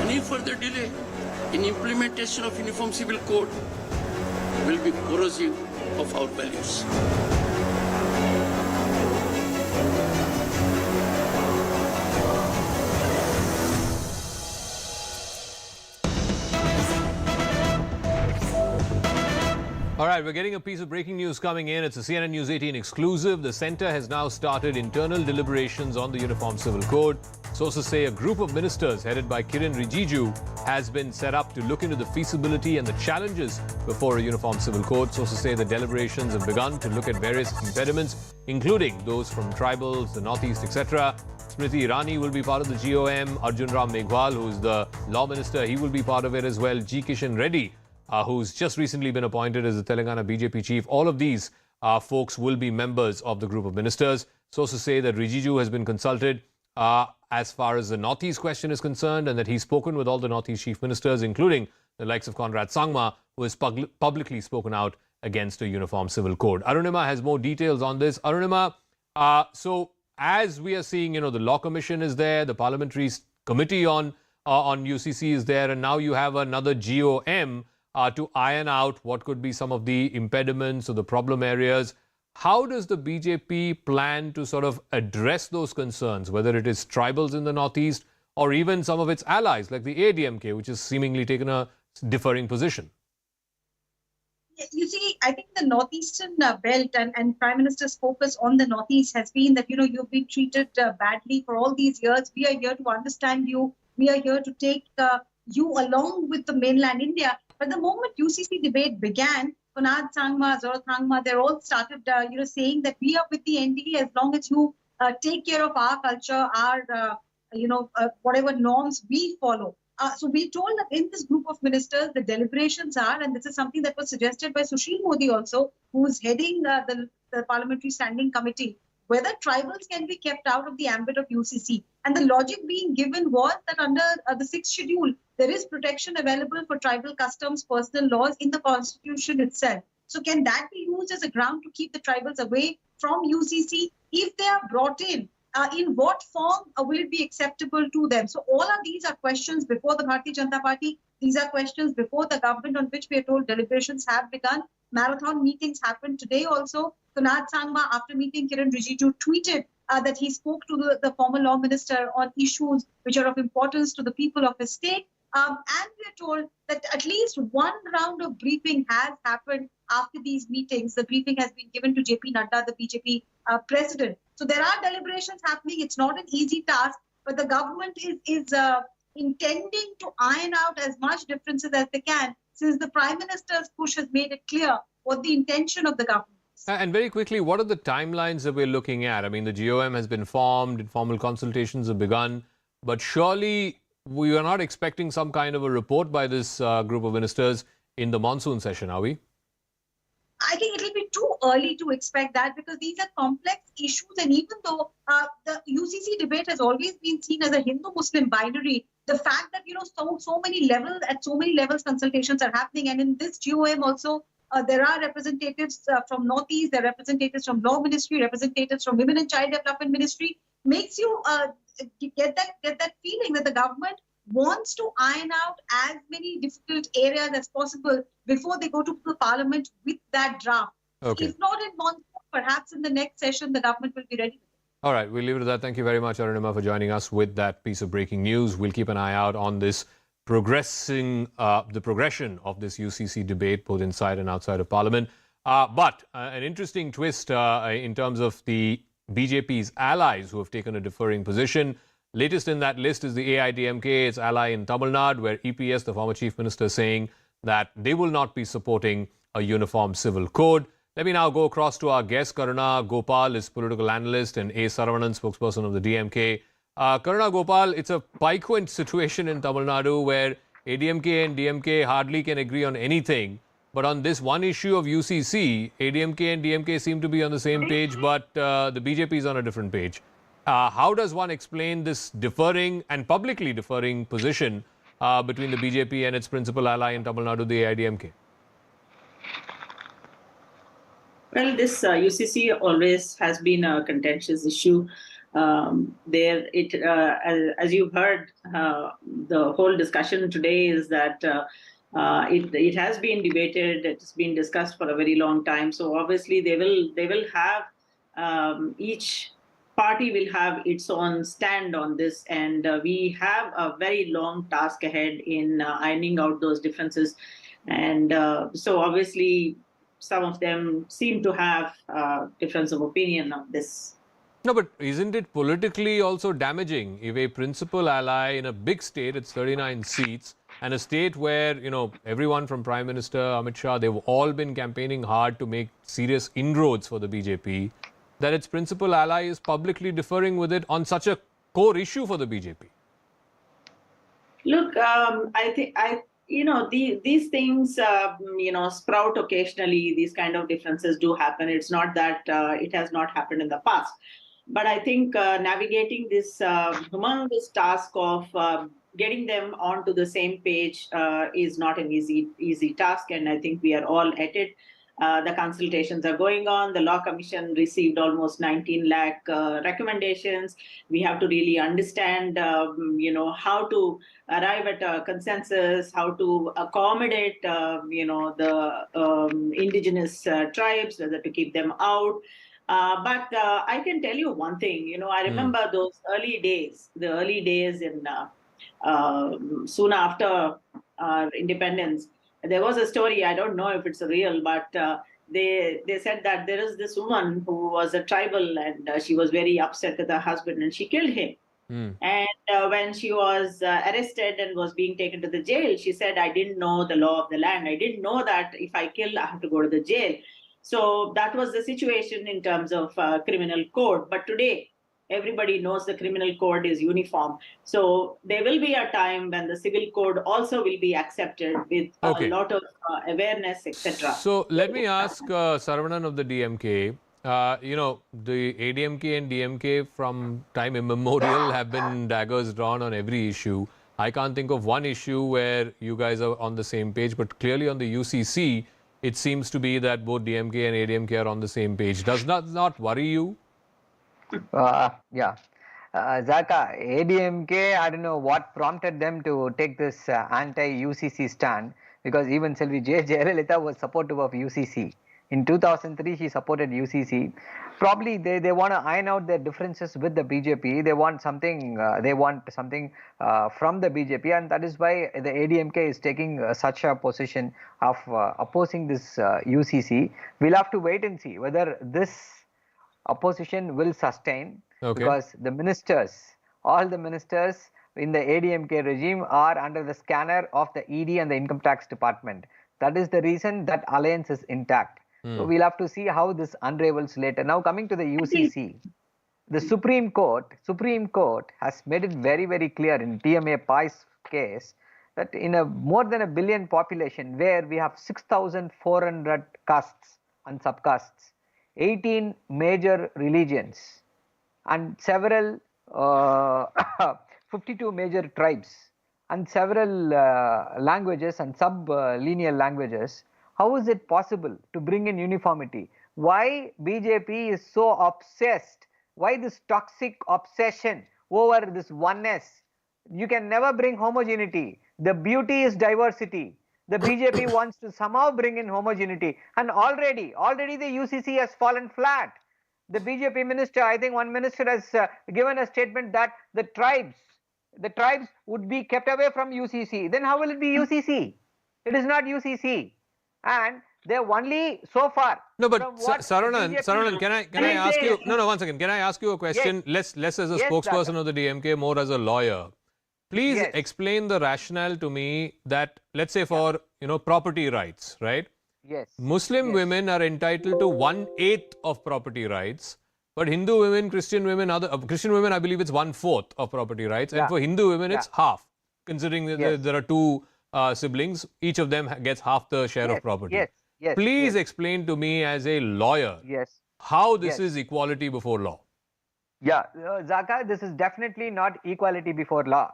Any further delay in implementation of Uniform Civil Code will be corrosive of our values. All right, we're getting a piece of breaking news coming in. It's a CNN News 18 exclusive. The centre has now started internal deliberations on the Uniform Civil Code. Sources say a group of ministers headed by Kiren Rijiju has been set up to look into the feasibility and the challenges before a Uniform Civil Code. Sources say the deliberations have begun to look at various impediments, including those from tribals, the Northeast, etc. Smriti Irani will be part of the GOM. Arjun Ram Meghwal, who is the law minister, he will be part of it as well. G. Kishan Reddy, who's just recently been appointed as the Telangana BJP chief. All of these folks will be members of the group of ministers. Sources say that Rijiju has been consulted as far as the Northeast question is concerned, and that he's spoken with all the Northeast chief ministers, including the likes of Conrad Sangma, who has publicly spoken out against a uniform civil code. Arunima has more details on this. Arunima, so as we are seeing, the Law Commission is there, the Parliamentary Committee on UCC is there, and now you have another GOM to iron out what could be some of the impediments or the problem areas. How does the BJP plan to sort of address those concerns, whether it is tribals in the Northeast or even some of its allies like the ADMK, which has seemingly taken a differing position? You see, I think the Northeastern belt and Prime Minister's focus on the Northeast has been that, you've been treated badly for all these years. We are here to understand you. We are here to take you along with the mainland India. But the moment UCC debate began, Konad Sangma, Zorat Sangma, they all started, saying that we are with the NDA as long as you take care of our culture, our, whatever norms we follow. So we told that in this group of ministers, the deliberations are, and this is something that was suggested by Sushil Modi also, who is heading the Parliamentary Standing Committee, whether tribals can be kept out of the ambit of UCC. And the logic being given was that under the 6th schedule, there is protection available for tribal customs, personal laws in the constitution itself. So can that be used as a ground to keep the tribals away from UCC? If they are brought in what form will it be acceptable to them? So all of these are questions before the Bharatiya Janata Party. These are questions before the government, on which we are told deliberations have begun. Marathon meetings happened today also. Konad Sangma, after meeting Kiren Rijiju, tweeted that he spoke to the former law minister on issues which are of importance to the people of his state. And we are told that at least one round of briefing has happened after these meetings. The briefing has been given to JP Nadda, the BJP president. So there are deliberations happening. It's not an easy task, but the government is intending to iron out as much differences as they can, since the Prime Minister's push has made it clear what the intention of the government is. And very quickly, what are the timelines that we're looking at? I mean, the GOM has been formed, informal consultations have begun, but surely we are not expecting some kind of a report by this group of ministers in the monsoon session, are we? I think it will be too early to expect that, because these are complex issues, and even though the UCC debate has always been seen as a Hindu-Muslim binary, the fact that so many levels consultations are happening, and in this GOM also there are representatives from Northeast, there are representatives from Law Ministry, representatives from Women and Child Development Ministry, makes you get that feeling that the government wants to iron out as many difficult areas as possible before they go to the parliament with that draft. Okay. If not in monsoon, perhaps in the next session, the government will be ready. All right, we'll leave it at that. Thank you very much, Arunima, for joining us with that piece of breaking news. We'll keep an eye out on this the progression of this UCC debate, both inside and outside of Parliament. But an interesting twist in terms of the BJP's allies who have taken a differing position. Latest in that list is the AIDMK, its ally in Tamil Nadu, where EPS, the former chief minister, is saying that they will not be supporting a uniform civil code. Let me now go across to our guest. Karuna Gopal is political analyst and A. Saravanan, spokesperson of the DMK. Karuna Gopal, it's a piquant situation in Tamil Nadu where ADMK and DMK hardly can agree on anything. But on this one issue of UCC, ADMK and DMK seem to be on the same page, but the BJP is on a different page. How does one explain this differing and publicly differing position between the BJP and its principal ally in Tamil Nadu, the AIDMK? Well, this UCC always has been a contentious issue. As you've heard, the whole discussion today is that it has been debated. It's been discussed for a very long time. So obviously, they will have each party will have its own stand on this, and we have a very long task ahead in ironing out those differences. And so obviously, some of them seem to have difference of opinion on this. No, but isn't it politically also damaging if a principal ally in a big state, it's 39 seats, and a state where, you know, everyone from Prime Minister Amit Shah, they've all been campaigning hard to make serious inroads for the BJP, that its principal ally is publicly differing with it on such a core issue for the BJP? Look, these things, sprout occasionally. These kind of differences do happen. It's not that it has not happened in the past. But I think navigating this humongous task of getting them onto the same page is not an easy task. And I think we are all at it. The consultations are going on. The Law Commission received almost 19 lakh recommendations. We have to really understand, how to arrive at a consensus, how to accommodate, the indigenous tribes, whether to keep them out. But I can tell you one thing, I remember those early days, in soon after independence. There was a story, I don't know if it's real, but they said that there is this woman who was a tribal, and she was very upset with her husband and she killed him. And when she was arrested and was being taken to the jail, she said, I didn't know the law of the land. I didn't know that if I kill, I have to go to the jail. So that was the situation in terms of criminal code. But today, everybody knows the criminal code is uniform. So there will be a time when the civil code also will be accepted with a lot of awareness, etc. So let me ask Saravanan of the DMK. The ADMK and DMK from time immemorial have been daggers drawn on every issue. I can't think of one issue where you guys are on the same page, but clearly on the UCC, it seems to be that both DMK and ADMK are on the same page. Does not worry you? Zaka, ADMK, I don't know what prompted them to take this anti-UCC stand, because even Selvi Jayalalitha was supportive of UCC. In 2003, she supported UCC. Probably they want to iron out their differences with the BJP. They want something. From the BJP, and that is why the ADMK is taking such a position of opposing this UCC. We'll have to wait and see whether this opposition will sustain, because the ministers, all the ministers in the ADMK regime are under the scanner of the ED and the Income Tax Department. That is the reason that alliance is intact. So we'll have to see how this unravels later. Now coming to the UCC, the Supreme Court has made it very, very clear in TMA Pai's case that in a more than a billion population where we have 6,400 castes and subcastes, 18 major religions and several 52 major tribes and several languages and sub-lineal languages, how is it possible to bring in uniformity? Why BJP is so obsessed? Why this toxic obsession over this oneness? You can never bring homogeneity. The beauty is diversity. The BJP wants to somehow bring in homogeneity, and already the UCC has fallen flat. The BJP minister, I think one minister has given a statement that the tribes would be kept away from UCC. Then how will it be UCC? It is not UCC. And They're only so far. No, but from what Saranan, BJP can I ask you? No, 1 second. Can I ask you a question? Less as a Yes, spokesperson of the DMK, more as a lawyer. Please Yes. explain the rationale to me that, let's say, for property rights, right? Yes. Muslim women are entitled to 1/8 of property rights, but Hindu women, Christian women, Christian women, I believe it's 1/4 of property rights, and for Hindu women, it's half. Considering that there are two siblings, each of them gets half the share of property. Yes. Please explain to me as a lawyer how this is equality before law. Yeah, Zaka, this is definitely not equality before law.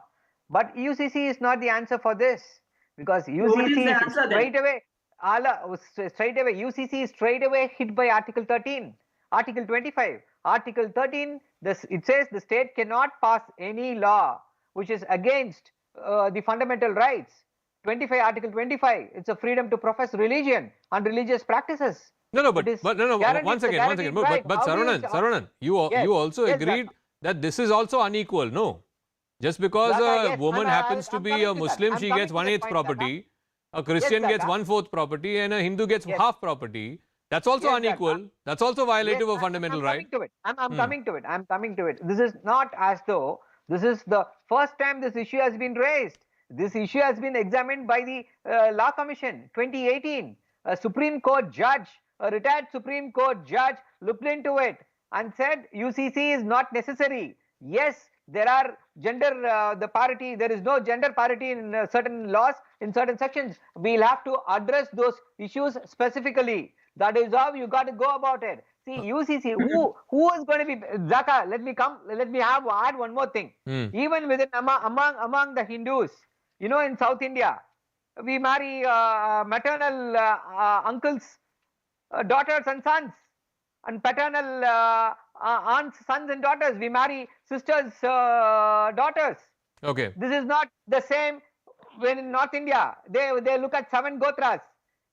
But UCC is not the answer for this, because UCC is straight away, UCC is straight away hit by Article 13, Article 25. Article 13, it says the state cannot pass any law which is against the fundamental rights. 25, Article 25, it's a freedom to profess religion and religious practices. No, but one second. But Saranan, you also agreed that this is also unequal, no? Just because a woman happens to be a Muslim, she gets 1/8 property, a Christian gets 1/4 property, and a Hindu gets half property. That's also unequal. That's also violative of fundamental right. I'm coming to it. This is not as though this is the first time this issue has been raised. This issue has been examined by the Law Commission, 2018. A Supreme Court judge, a retired Supreme Court judge, looked into it and said UCC is not necessary. Yes, there are gender parity. There is no gender parity in certain laws, in certain sections. We'll have to address those issues specifically. That is how you got to go about it. See, UCC, who is going to be Zaka? Let me add one more thing. Even within among the Hindus, in South India, we marry maternal uncles, daughters and sons, and paternal aunts, sons and daughters. We marry sisters, daughters. Okay. This is not the same when in North India. They look at 7 gotras.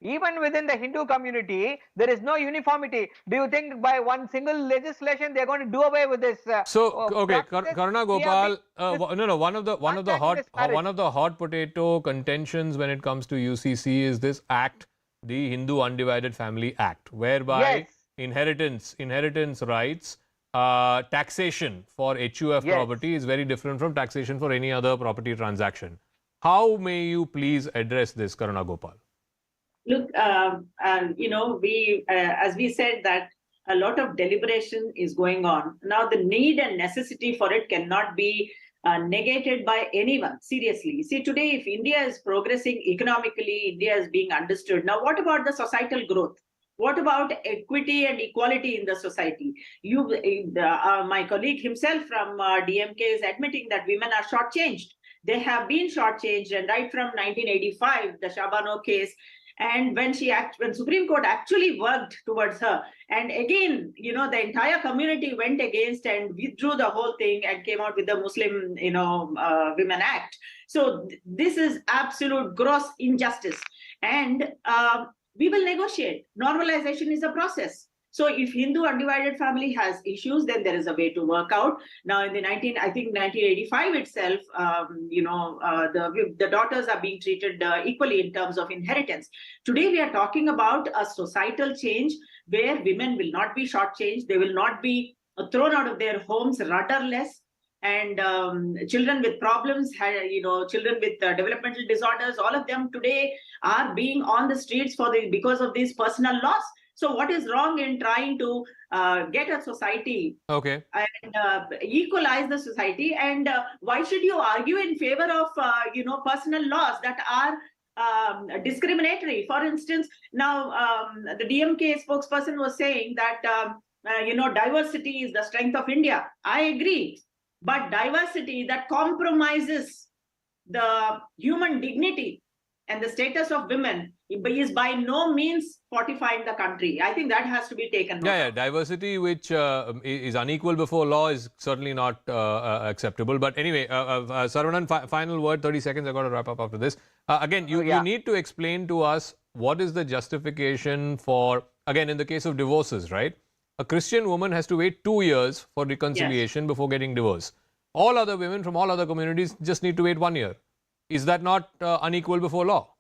Even within the Hindu community, there is no uniformity. Do you think by one single legislation they are going to do away with this? Karuna Gopal, one of the hot potato contentions when it comes to UCC is this act, the Hindu Undivided Family Act, whereby inheritance rights, taxation for HUF property is very different from taxation for any other property transaction. How may you please address this, Karuna Gopal? Look, we, as we said, that a lot of deliberation is going on. Now, the need and necessity for it cannot be negated by anyone, seriously. See, today, if India is progressing economically, India is being understood. Now, what about the societal growth? What about equity and equality in the society? My colleague himself from DMK is admitting that women are shortchanged. They have been shortchanged, and right from 1985, the Shabano case, and when Supreme Court actually worked towards her, and again, the entire community went against and withdrew the whole thing and came out with the Muslim, Women Act. So this is absolute gross injustice, and we will negotiate. Normalization is a process. So if Hindu undivided family has issues, then there is a way to work out. Now in the 1985 itself, the daughters are being treated equally in terms of inheritance. Today we are talking about a societal change where women will not be shortchanged. They will not be thrown out of their homes rudderless. And children with problems, children with developmental disorders, all of them today are being on the streets because of these personal laws. So what is wrong in trying to get a society and equalize the society? And why should you argue in favor of personal laws that are discriminatory? For instance, now the DMK spokesperson was saying that diversity is the strength of India. I agree, but diversity that compromises the human dignity and the status of women is by no means fortifying the country. I think that has to be taken note of. Diversity which is unequal before law is certainly not acceptable. But anyway, Saravanan, final word, 30 seconds, I've got to wrap up after this. Again, you need to explain to us what is the justification for, again, in the case of divorces, right? A Christian woman has to wait 2 years for reconciliation before getting divorced. All other women from all other communities just need to wait 1 year. Is that not unequal before law?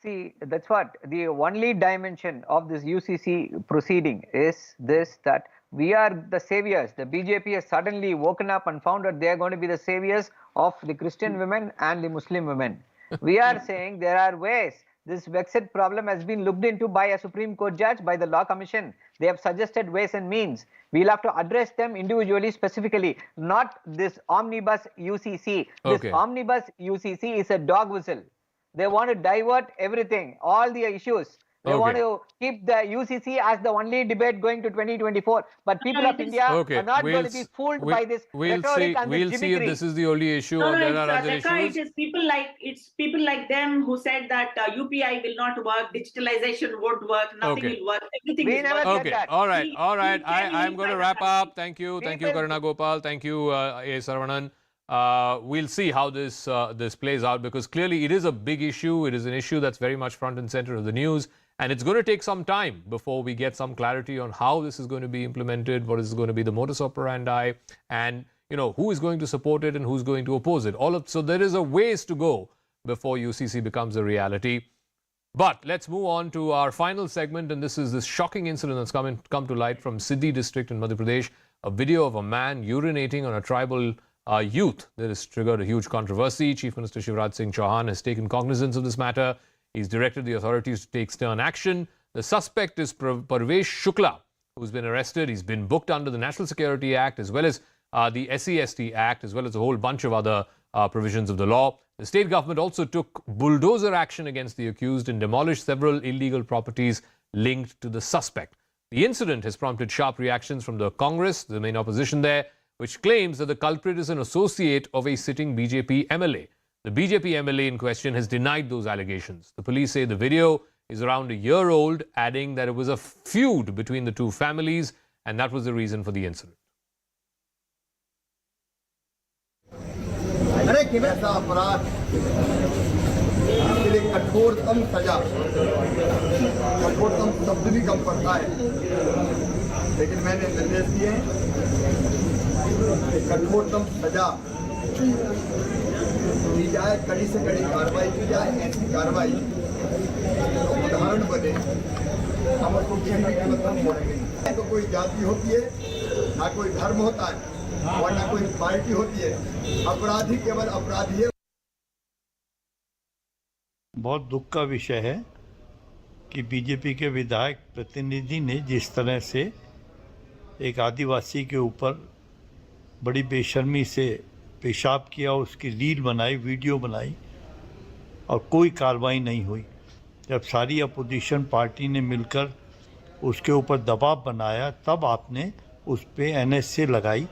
See, that's what the only dimension of this UCC proceeding is this, that we are the saviors. The BJP has suddenly woken up and found that they are going to be the saviors of the Christian women and the Muslim women. We are saying there are ways. This vexed problem has been looked into by a Supreme Court judge, by the Law Commission. They have suggested ways and means. We'll have to address them individually, specifically, not this omnibus UCC. Okay. This omnibus UCC is a dog whistle. They want to divert everything, all the issues. They want to keep the UCC as the only debate going to 2024. But people of India are not going to be fooled by this rhetoric and We'll this see if gimmickry. this is the only issue No, or no, there are other Lekha, issues. it is people like them who said that UPI will not work, digitalization won't work, nothing will work, everything We is never working. said that. All right. He I'm going to wrap up. Thank you, Karuna Gopal. Thank you, A. Saravanan. We'll see how this plays out, because clearly it is a big issue. It is an issue that's very much front and center of the news. And it's going to take some time before we get some clarity on how this is going to be implemented, what is going to be the modus operandi, and who is going to support it and who's going to oppose it. So there is a ways to go before UCC becomes a reality. But let's move on to our final segment, and this is this shocking incident that's come to light from Siddhi district in Madhya Pradesh. A video of a man urinating on a tribal youth that has triggered a huge controversy. Chief Minister Shivraj Singh Chauhan has taken cognizance of this matter. He's directed the authorities to take stern action. The suspect is Parvesh Shukla, who's been arrested. He's been booked under the National Security Act as well as the SC/ST Act, as well as a whole bunch of other provisions of the law. The state government also took bulldozer action against the accused and demolished several illegal properties linked to the suspect. The incident has prompted sharp reactions from the Congress, the main opposition there, which claims that the culprit is an associate of a sitting BJP MLA. The BJP MLA in question has denied those allegations. The police say the video is around a year old, adding that it was a feud between the two families, and that was the reason for the incident. ऐसा अपराध इसके लिए कठोरतम सजा, कठोरतम शब्द भी कम पड़ता है, लेकिन मैंने निर्देश दिए हैं कठोरतम सजा की जाए, कड़ी से कड़ी कार्रवाई की जाए। ऐसी कार्रवाई तो उदाहरण बने, हम उसको किसी भी कीमत पर छोड़ेंगे। तो कोई जाति होती है, ना कोई धर्म होता है और ना कोई पार्टी होती है। अपराधी केवल अपराधी है। बहुत दुख का विषय है कि बीजेपी के विधायक प्रतिनिधि ने जिस तरह से एक आदिवासी के ऊपर बड़ी बेशर्मी से पेशाब किया, उसकी रील बनाई, वीडियो बनाई और कोई कार्रवाई नहीं हुई। जब सारी अपोजिशन पार्टी ने मिलकर उसके ऊपर दबाव बनाया, तब आपने उस पर NSA लगाई,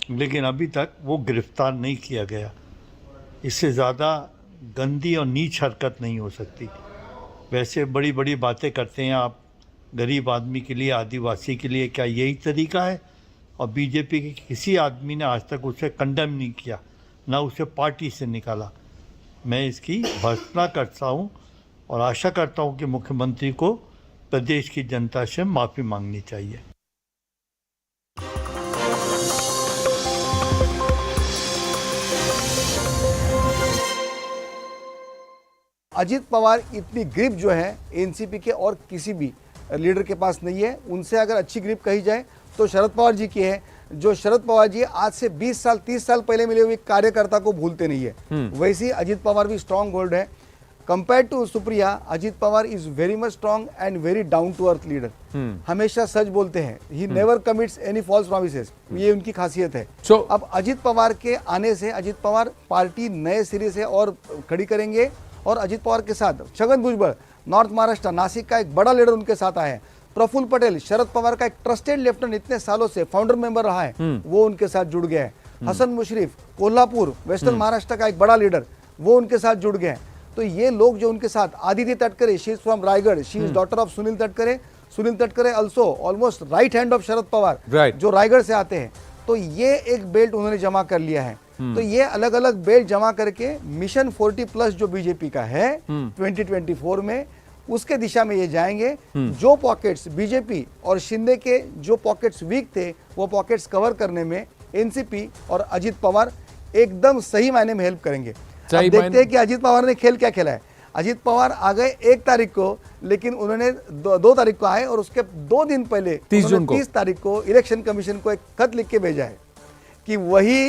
लेकिन अभी तक वो गिरफ्तार नहीं किया गया। इससे ज़्यादा गंदी और नीच हरकत नहीं हो सकती। वैसे बड़ी बड़ी बातें करते हैं आप गरीब आदमी के लिए, आदिवासी के लिए, क्या यही तरीका है? और बीजेपी के किसी आदमी ने आज तक उसे कंडेम नहीं किया, ना उसे पार्टी से निकाला। मैं इसकी भर्त्सना करता हूँ और आशा करता हूँ कि मुख्यमंत्री को प्रदेश की जनता से माफ़ी मांगनी चाहिए। अजित पवार इतनी ग्रिप जो है एनसीपी के और किसी भी लीडर के पास नहीं है। उनसे अगर अच्छी ग्रिप कही जाए तो शरद पवार जी की है। जो शरद पवार जी आज से 20 साल 30 साल पहले मिले हुए कार्यकर्ता को भूलते नहीं है, वैसे ही अजित पवार भी स्ट्रॉन्ग होल्ड है। Compare to Supriya, Ajit Pawar is very much strong and very down to earth leader. हमेशा सच बोलते हैं, he never commits any false promises, ये उनकी खासियत है। अब अजित पवार के आने से अजित पवार पार्टी नए सिरे से और खड़ी करेंगे और अजित पवार के साथ छगन भुजबल, नॉर्थ महाराष्ट्र, नासिक का एक बड़ा लीडर उनके साथ आया है। प्रफुल्ल पटेल, शरद पवार का एक ट्रस्टेड लेफ्टिनेंट, इतने सालों से फाउंडर मेंबर रहा है, वो उनके साथ जुड़ गया है। हसन मुशरीफ, कोल्हापुर, वेस्टर्न महाराष्ट्र का एक बड़ा लीडर, वो उनके साथ जुड़ गए हैं। तो ये लोग जो उनके साथ, Aditya Tatkare, she is from Raigad, she is daughter of Sunil Tatkare also almost right hand of Sharad Pawar, जो रायगढ़ से आते हैं। तो ये एक बेल्ट उन्होंने जमा कर लिया है। तो ये अलग अलग बेल्ट जमा करके मिशन 40+ जो बीजेपी का है 2024 में, उसके दिशा में ये जाएंगे। जो पॉकेट्स बीजेपी और शिंदे के जो पॉकेट्स वीक थे, वो पॉकेट्स कवर करने में एनसीपी और अजित पवार एकदम सही मायने में हेल्प करेंगे। अब देखते हैं कि अजित पवार ने खेल क्या खेला है। अजीत पवार आ गए 1 तारीख को, लेकिन उन्होंने 2 तारीख को आए और उसके 2 दिन पहले 30 तारीख को इलेक्शन कमीशन को एक खत लिख के भेजा है कि वही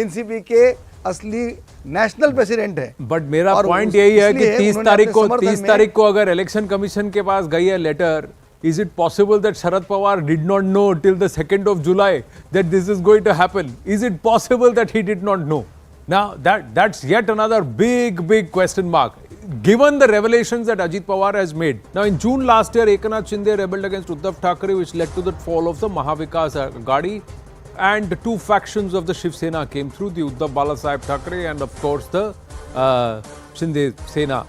एनसीपी के असली नेशनल प्रेसिडेंट है। बट मेरा पॉइंट यही है कि 30 तारीख को अगर इलेक्शन कमीशन के पास गई है letter, is it possible that Sharad Pawar did not know till the 2nd of July that this is going to happen? Is it possible that he did not know? Now that's yet another big question mark, given the revelations that Ajit Pawar has made. Now in June last year, Eknath Shinde rebelled against Uddhav Thackeray, which led to the fall of the Mahavikas Aghadi, and 2 factions of the Shiv Sena came through, the Uddhav Balasaheb Thackeray and of course the Shinde Sena.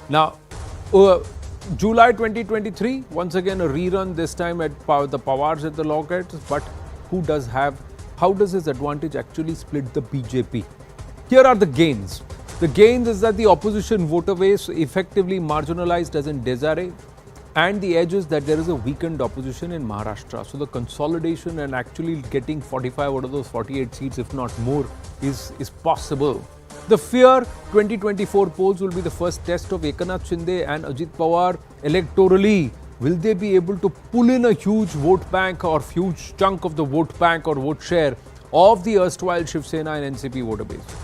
Now July 2023, once again a rerun, this time at the Pawars at the loggerheads. But how does his advantage actually split the BJP? Here are the gains. The gains is that the opposition voter base effectively marginalized as in Desiree, and the edge is that there is a weakened opposition in Maharashtra. So the consolidation and actually getting 45 out of those 48 seats, if not more, is possible. The fear 2024 polls will be the first test of Eknath Shinde and Ajit Pawar electorally. Will they be able to pull in a huge vote bank or huge chunk of the vote bank or vote share of the erstwhile Shiv Sena and NCP voter base?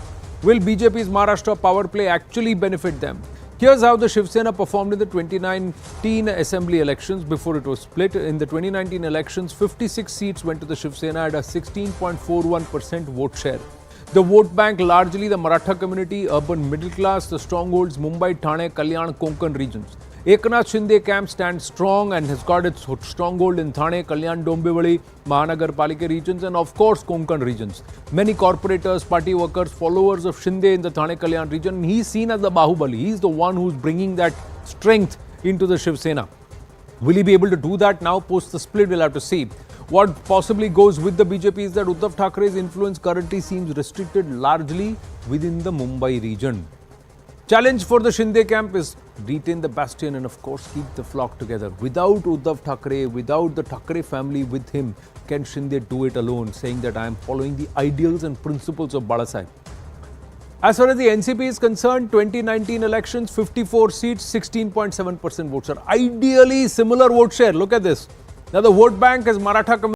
Will BJP's Maharashtra power play actually benefit them? Here's how the Shiv Sena performed in the 2019 assembly elections before it was split. In the 2019 elections, 56 seats went to the Shiv Sena at a 16.41% vote share. The vote bank largely the Maratha community, urban middle class, the strongholds Mumbai, Thane, Kalyan, Konkan regions. Eknath Shinde camp stands strong and has got its stronghold in Thane, Kalyan, Dombivali, Mahanagar Palika regions and of course Konkan regions. Many corporators, party workers, followers of Shinde in the Thane, Kalyan region. He's seen as the Bahubali. He's the one who's bringing that strength into the Shiv Sena. Will he be able to do that now post the split? We'll have to see. What possibly goes with the BJP is that Uddhav Thackeray's influence currently seems restricted largely within the Mumbai region. Challenge for the Shinde camp is retain the bastion and of course keep the flock together. Without Uddhav Thackeray, without the Thackeray family with him, can Shinde do it alone, saying that I am following the ideals and principles of Balasaheb? As far as the NCP is concerned, 2019 elections, 54 seats, 16.7% vote share. Ideally similar vote share. Look at this. Now the vote bank is Maratha community.